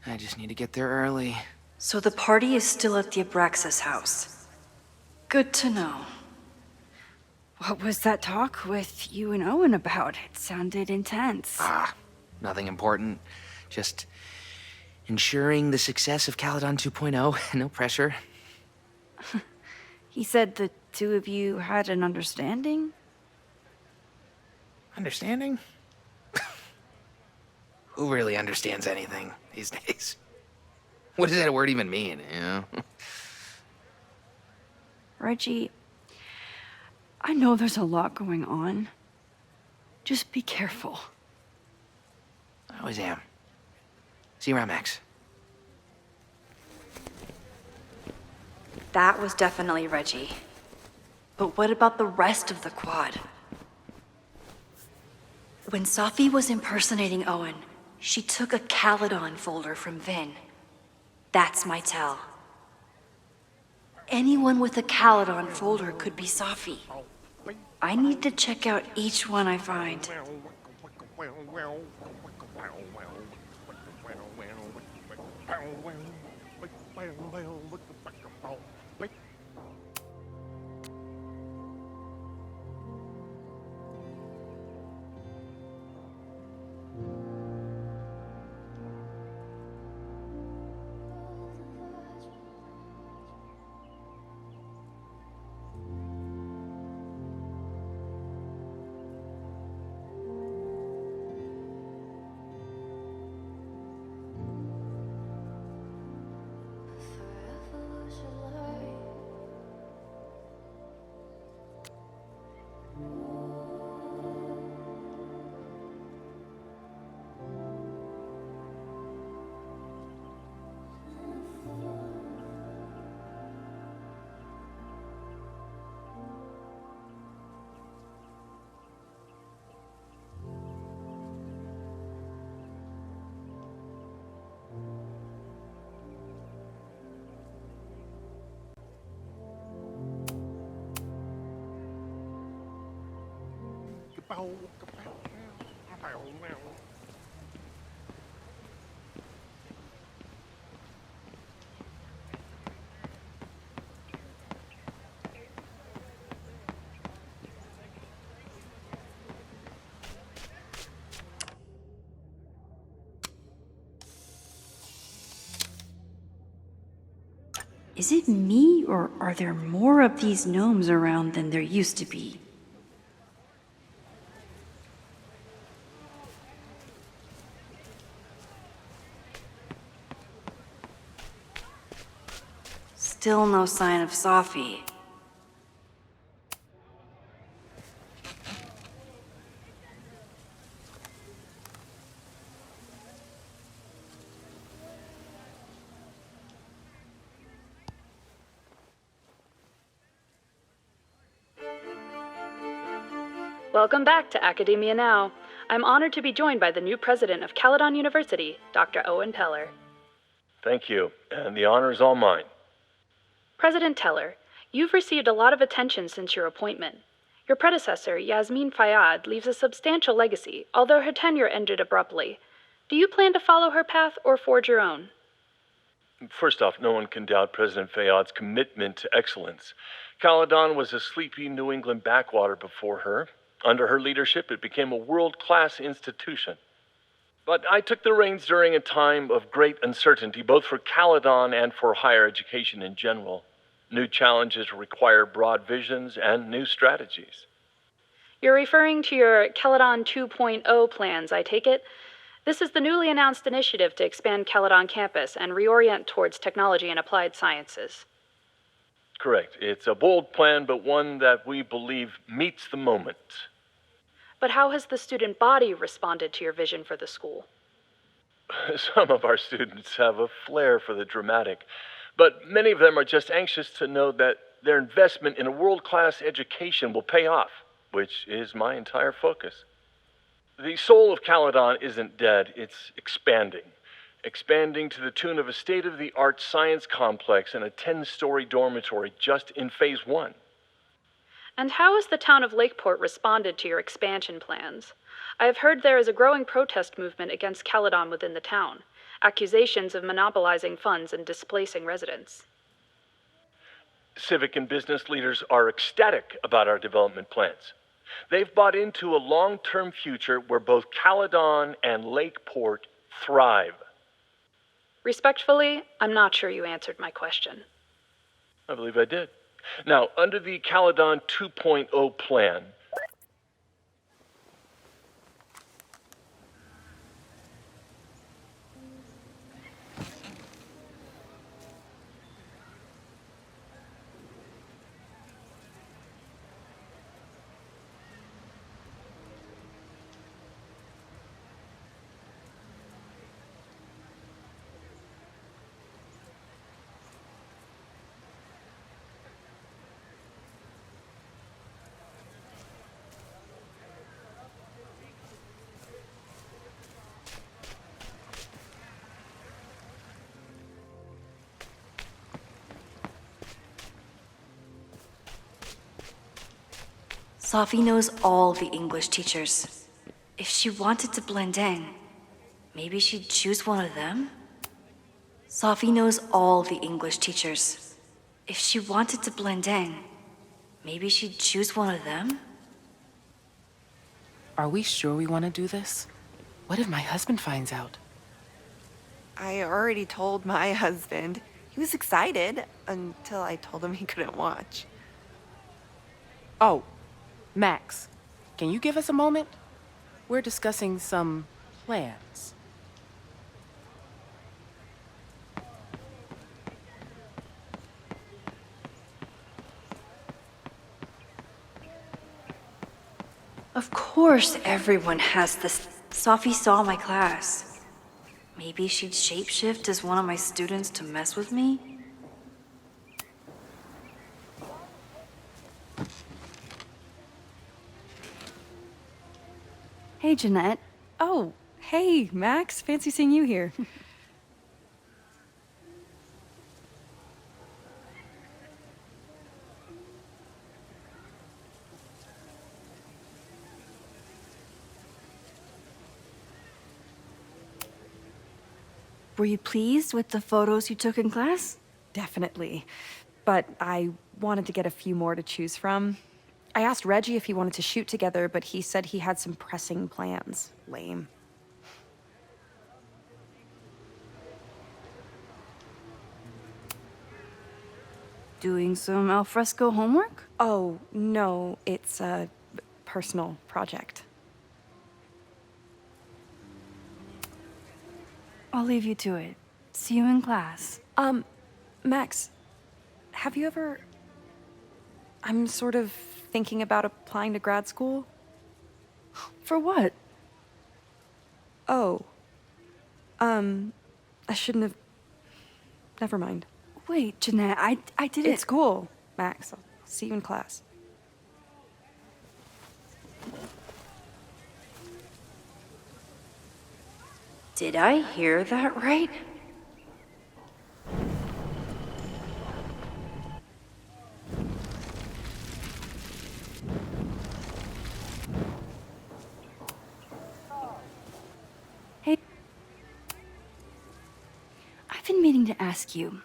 I just need to get there early. So the party is still at the Abraxas house. Good to know. What was that talk with you and Owen about? It sounded intense. Nothing important. Just ensuring the success of Caledon 2.0. No pressure. He said the two of you had an understanding? Understanding? Who really understands anything these days? What does that word even mean, you know? Reggie, I know there's a lot going on. Just be careful. I always am. See you around, Max. That was definitely Reggie. But what about the rest of the quad? When Safi was impersonating Owen, she took a Caledon folder from Vin. That's my tell. Anyone with a Caledon folder could be Safi. I need to check out each one I find. Is it me, or are there more of these gnomes around than there used to be? Still no sign of Safi. Welcome back to Academia Now. I'm honored to be joined by the new president of Caledon University, Dr. Owen Peller. Thank you, and the honor is all mine. President Teller, you've received a lot of attention since your appointment. Your predecessor, Yasmin Fayyad, leaves a substantial legacy, although her tenure ended abruptly. Do you plan to follow her path or forge your own? First off, no one can doubt President Fayyad's commitment to excellence. Caledon was a sleepy New England backwater before her. Under her leadership, it became a world-class institution. But I took the reins during a time of great uncertainty, both for Caledon and for higher education in general. New challenges require broad visions and new strategies. You're referring to your Caledon 2.0 plans, I take it? This is the newly announced initiative to expand Caledon campus and reorient towards technology and applied sciences. Correct. It's a bold plan, but one that we believe meets the moment. But how has the student body responded to your vision for the school? Some of our students have a flair for the dramatic, but many of them are just anxious to know that their investment in a world-class education will pay off, which is my entire focus. The soul of Caledon isn't dead, it's expanding. Expanding to the tune of a state-of-the-art science complex and a 10-story dormitory just in Phase 1. And how has the town of Lakeport responded to your expansion plans? I have heard there is a growing protest movement against Caledon within the town. accusations of monopolizing funds and displacing residents. Civic and business leaders are ecstatic about our development plans. They've bought into a long-term future where both Caledon and Lakeport thrive. Respectfully, I'm not sure you answered my question. I believe I did. Now, under the Caledon 2.0 plan, Sophie knows all the English teachers. If she wanted to blend in, maybe she'd choose one of them? Sophie knows all the English teachers. If she wanted to blend in, maybe she'd choose one of them? Are we sure we want to do this? What if my husband finds out? I already told my husband. He was excited until I told him he couldn't watch. Oh, Max, can you give us a moment? We're discussing some plans. Of course everyone has this. Sophie saw my class. Maybe she'd shapeshift as one of my students to mess with me? Hey, Jeanette. Oh, hey, Max. Fancy seeing you here. Were you pleased with the photos you took in class? Definitely. But I wanted to get a few more to choose from. I asked Reggie if he wanted to shoot together, but he said he had some pressing plans. Lame. Doing some alfresco homework? Oh, no, it's a personal project. I'll leave you to it. See you in class. Max, have you ever... I'm sort of thinking about applying to grad school. For what? Oh. I shouldn't have... Never mind. Wait, Jeanette, I didn't... It's cool, Max. I'll see you in class. Did I hear that right? Hey. I've been meaning to ask you.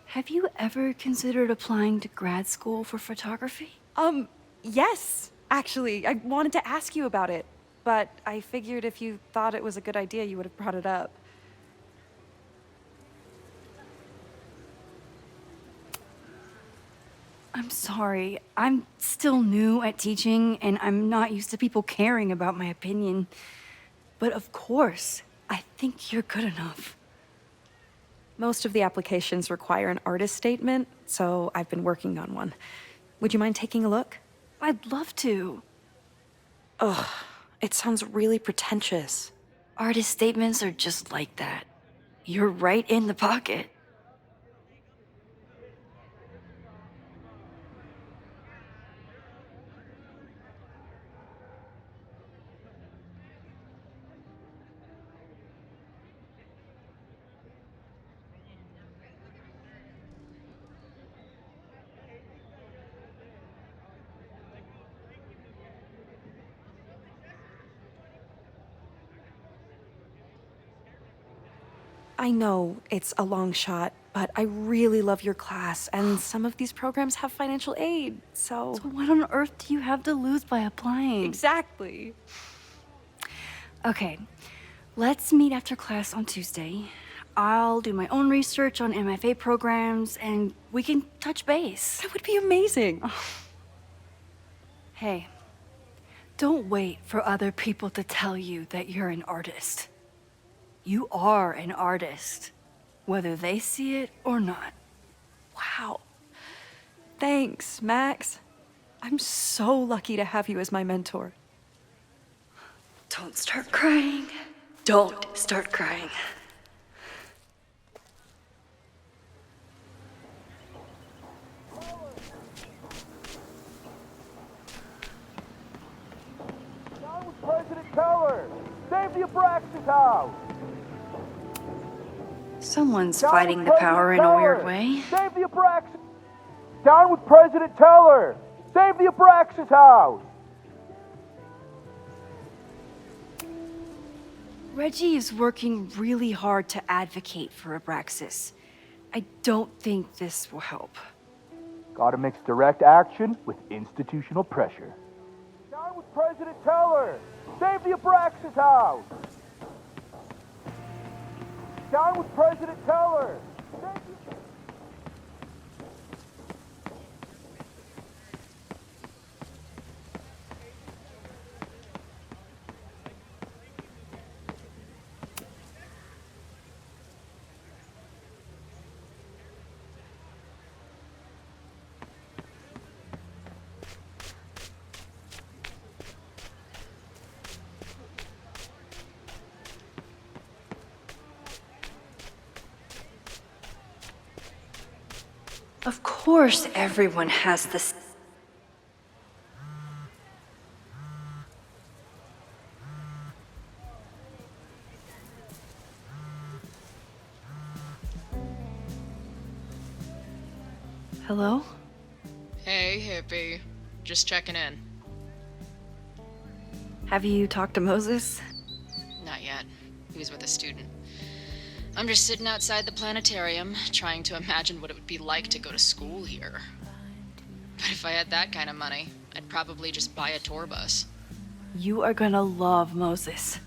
Have you ever considered applying to grad school for photography? Yes, actually. I wanted to ask you about it. But I figured if you thought it was a good idea, you would have brought it up. I'm sorry. I'm still new at teaching, and I'm not used to people caring about my opinion. But of course, I think you're good enough. Most of the applications require an artist statement, so I've been working on one. Would you mind taking a look? I'd love to. Ugh. It sounds really pretentious. Artist statements are just like that. You're right in the pocket. I know it's a long shot, but I really love your class, and some of these programs have financial aid, so... So what on earth do you have to lose by applying? Exactly. Okay, let's meet after class on Tuesday. I'll do my own research on MFA programs, and we can touch base. That would be amazing. Hey, don't wait for other people to tell you that you're an artist. You are an artist, whether they see it or not. Wow. Thanks, Max. I'm so lucky to have you as my mentor. Don't start crying. Don't start crying. President Keller! Save the Abraxas house! Someone's fighting the power in a weird way. Save the Abraxas! Down with President Teller! Save the Abraxas house! Reggie is working really hard to advocate for Abraxas. I don't think this will help. Gotta mix direct action with institutional pressure. Down with President Teller! Save the Abraxas house! Down with President Teller! Of course everyone has this. Hello? Hey, hippie. Just checking in. Have you talked to Moses? Not yet. He was with a student. I'm just sitting outside the planetarium, trying to imagine what it would be like to go to school here. But if I had that kind of money, I'd probably just buy a tour bus. You are gonna love Moses.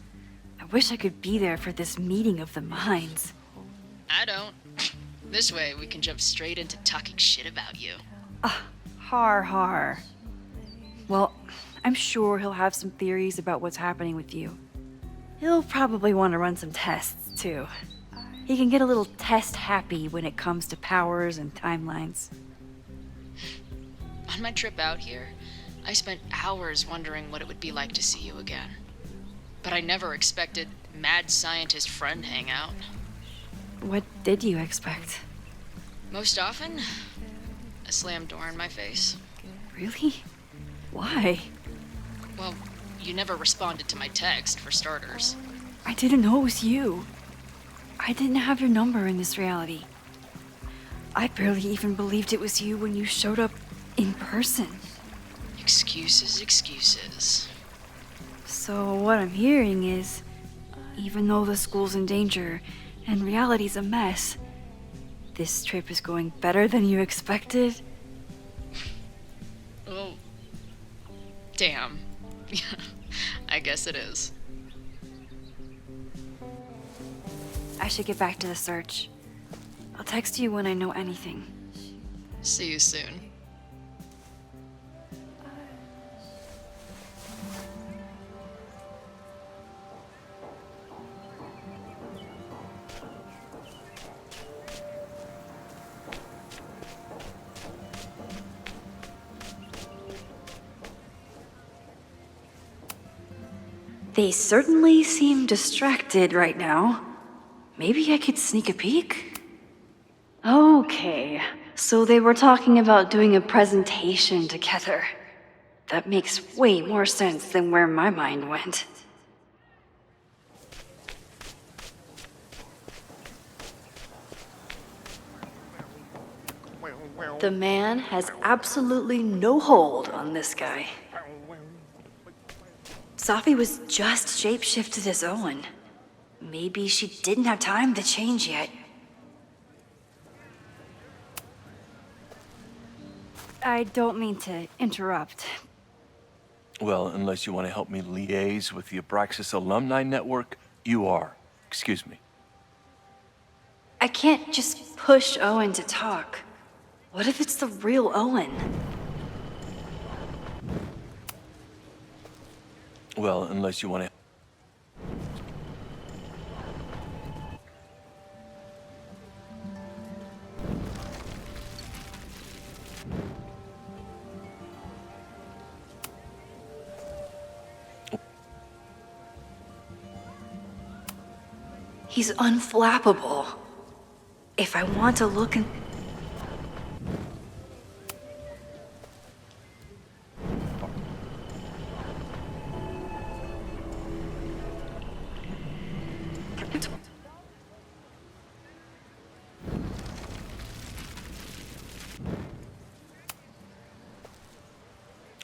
I wish I could be there for this meeting of the minds. I don't. This way, we can jump straight into talking shit about you. Har har. Well, I'm sure he'll have some theories about what's happening with you. He'll probably want to run some tests, too. He can get a little test happy when it comes to powers and timelines. On my trip out here, I spent hours wondering what it would be like to see you again. But I never expected mad scientist friend hangout. What did you expect? Most often, a slam door in my face. Really? Why? Well, you never responded to my text, for starters. I didn't know it was you. I didn't have your number in this reality. I barely even believed it was you when you showed up in person. Excuses, excuses. So what I'm hearing is, even though the school's in danger and reality's a mess, this trip is going better than you expected? Well, damn. I guess it is. I should get back to the search. I'll text you when I know anything. See you soon. They certainly seem distracted right now. Maybe I could sneak a peek? Okay, so they were talking about doing a presentation together. That makes way more sense than where my mind went. The man has absolutely no hold on this guy. Safi was just shapeshifted as Owen. maybe she didn't have time to change yet. I don't mean to interrupt. Well, unless you want to help me liaise with the Abraxas Alumni Network, you are. Excuse me. I can't just push Owen to talk. What if it's the real Owen? Well, unless you want to... He's unflappable. If I want to look in...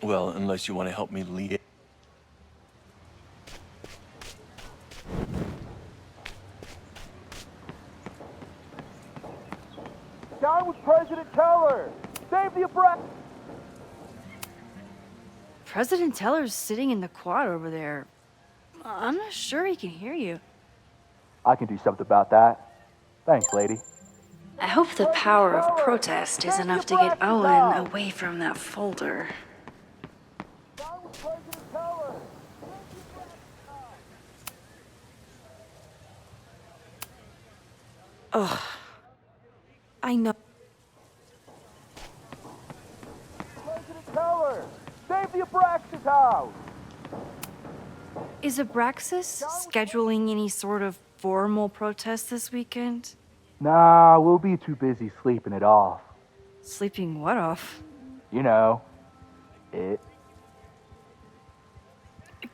Well, unless you want to help me liaise... Down with President Teller! Save the Abraxas! President Teller's sitting in the quad over there. I'm not sure he can hear you. I can do something about that. Thanks, lady. I hope the power of protest is enough to get Owen away from that folder. Down with President Teller! Ugh. I know. President Teller! Save the Abraxas house! Is Abraxas scheduling any sort of formal protest this weekend? Nah, we'll be too busy sleeping it off. Sleeping what off? You know, it.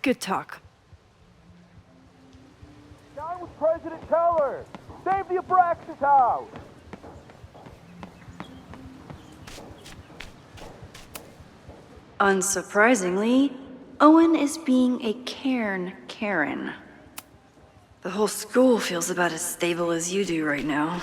Good talk. Down with President Teller! Save the Abraxas house! Unsurprisingly, Owen is being a cairn Karen. The whole school feels about as stable as you do right now.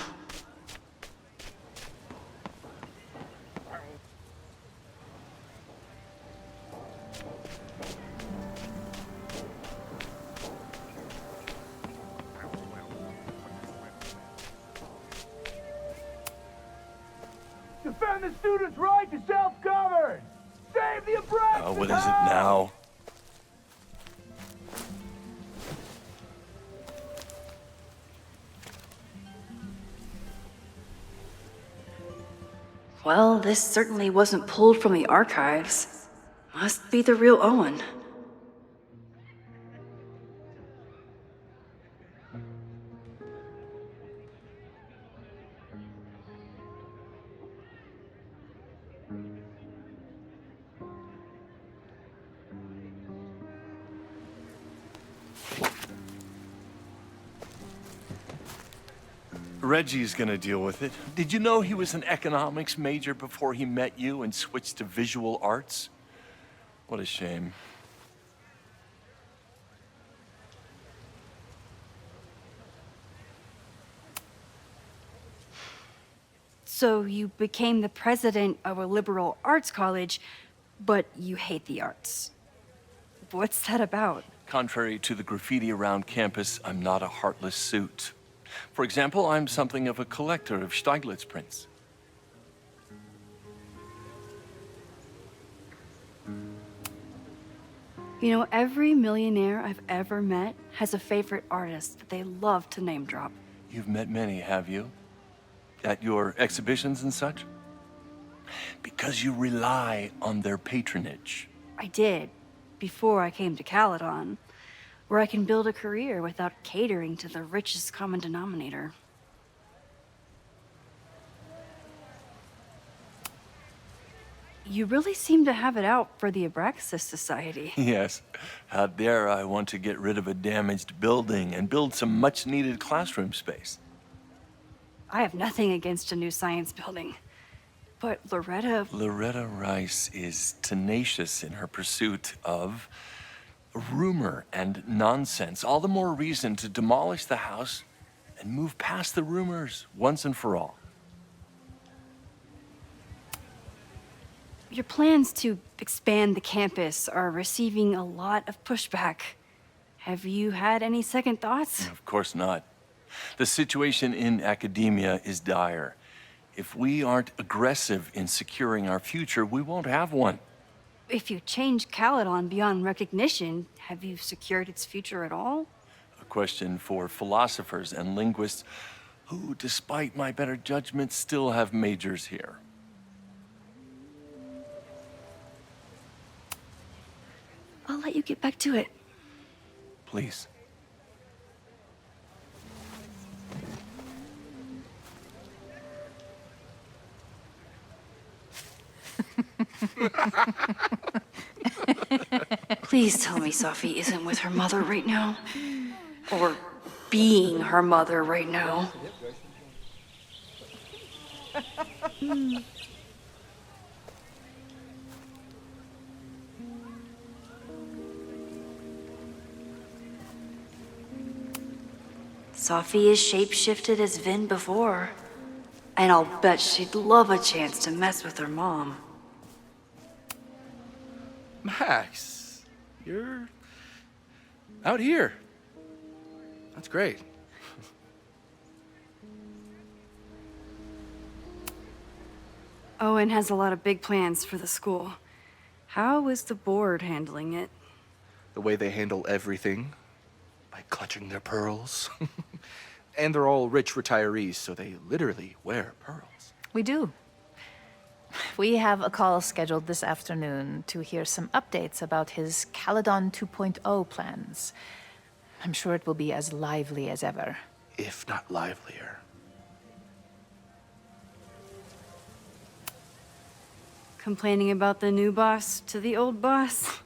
Defend the students' right to self-govern! Save the Abraxas what is it now? Well, this certainly wasn't pulled from the archives. Must be the real Owen. Reggie's gonna deal with it. Did you know he was an economics major before he met you and switched to visual arts? What a shame. So you became the president of a liberal arts college, but you hate the arts. What's that about? Contrary to the graffiti around campus, I'm not a heartless suit. For example, I'm something of a collector of Stieglitz prints. You know, every millionaire I've ever met has a favorite artist that they love to name drop. You've met many, have you? At your exhibitions and such? Because you rely on their patronage. I did, before I came to Caledon, where I can build a career without catering to the richest common denominator. You really seem to have it out for the Abraxas Society. Yes. How dare I want to get rid of a damaged building and build some much-needed classroom space. I have nothing against a new science building. But Loretta Rice is tenacious in her pursuit of rumor and nonsense. All the more reason to demolish the house and move past the rumors once and for all. Your plans to expand the campus are receiving a lot of pushback. Have you had any second thoughts? Of course not. The situation in academia is dire. If we aren't aggressive in securing our future, we won't have one. If you change Caledon beyond recognition, have you secured its future at all? A question for philosophers and linguists who, despite my better judgment, still have majors here. I'll let you get back to it. Please. Please tell me Safi isn't with her mother right now. Or being her mother right now. Safi is shapeshifted as Vin before. And I'll bet she'd love a chance to mess with her mom. Max, you're out here. That's great. Owen has a lot of big plans for the school. How is the board handling it? The way they handle everything, by clutching their pearls. And they're all rich retirees, so they literally wear pearls. We do. We have a call scheduled this afternoon to hear some updates about his Caledon 2.0 plans. I'm sure it will be as lively as ever. If not livelier. Complaining about the new boss to the old boss?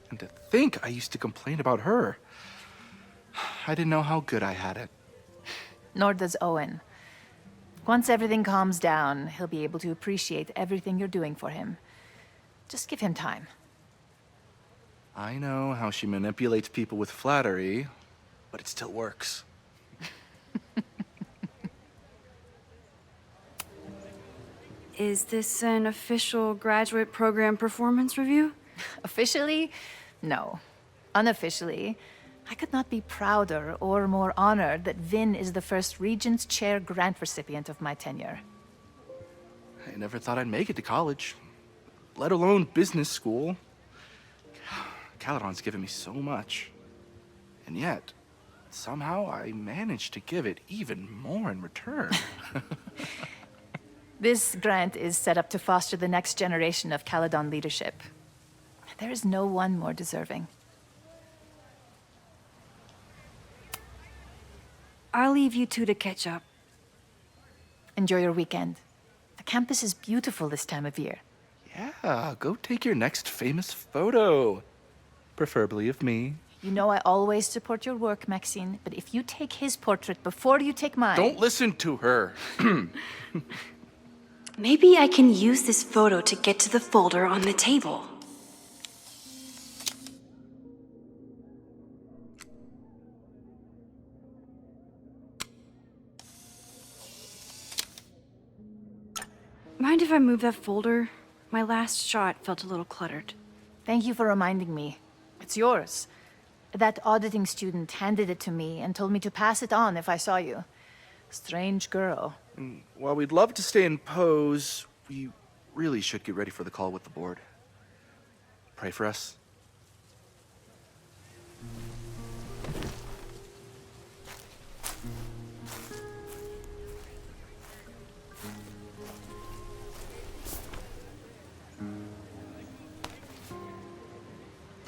And to think I used to complain about her. I didn't know how good I had it. Nor does Owen. Once everything calms down, he'll be able to appreciate everything you're doing for him. Just give him time. I know how she manipulates people with flattery, but it still works. Is this an official graduate program performance review? Officially? No. Unofficially, I could not be prouder or more honored that Vin is the first Regent's Chair grant recipient of my tenure. I never thought I'd make it to college, let alone business school. Caledon's given me so much. And yet, somehow I managed to give it even more in return. This grant is set up to foster the next generation of Caledon leadership. There is no one more deserving. I'll leave you two to catch up. Enjoy your weekend. The campus is beautiful this time of year. Yeah, go take your next famous photo. Preferably of me. You know I always support your work, Maxine, but if you take his portrait before you take mine... Don't listen to her. Maybe I can use this photo to get to the folder on the table. Mind if I move that folder? My last shot felt a little cluttered. Thank you for reminding me. It's yours. That auditing student handed it to me and told me to pass it on if I saw you. Strange girl. And while we'd love to stay in pose, we really should get ready for the call with the board. Pray for us.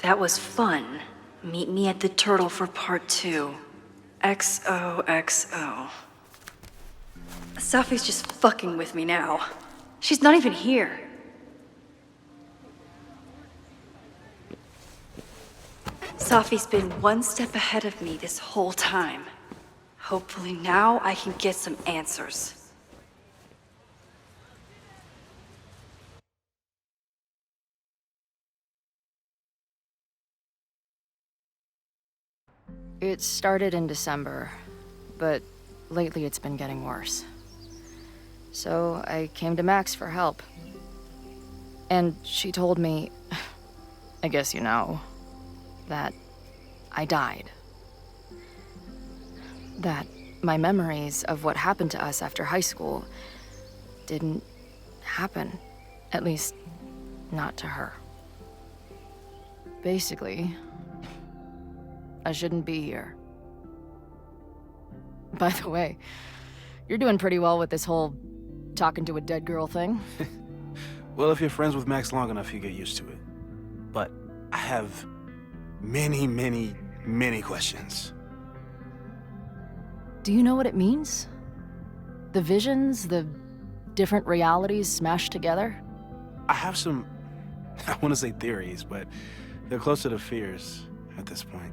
That was fun. Meet me at the Turtle for part 2. XOXO. Safi's just fucking with me now. She's not even here. Safi's been one step ahead of me this whole time. Hopefully now I can get some answers. It started in December, but lately it's been getting worse. So I came to Max for help. And she told me, I guess you know, that I died. That my memories of what happened to us after high school didn't happen. At least, not to her. Basically, I shouldn't be here. By the way, you're doing pretty well with this whole talking to a dead girl thing. Well, if you're friends with Max long enough, you get used to it. But I have many, many, many questions. Do you know what it means? The visions, the different realities smashed together? I have some, I want to say theories, but they're closer to fears at this point.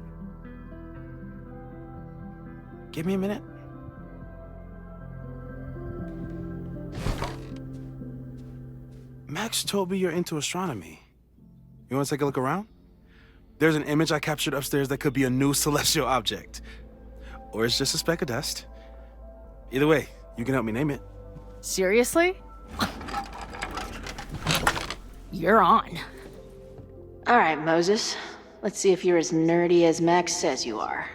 Give me a minute. Max told me you're into astronomy. You want to take a look around? There's an image I captured upstairs that could be a new celestial object. Or it's just a speck of dust. Either way, you can help me name it. Seriously? You're on. All right, Moses. Let's see if you're as nerdy as Max says you are.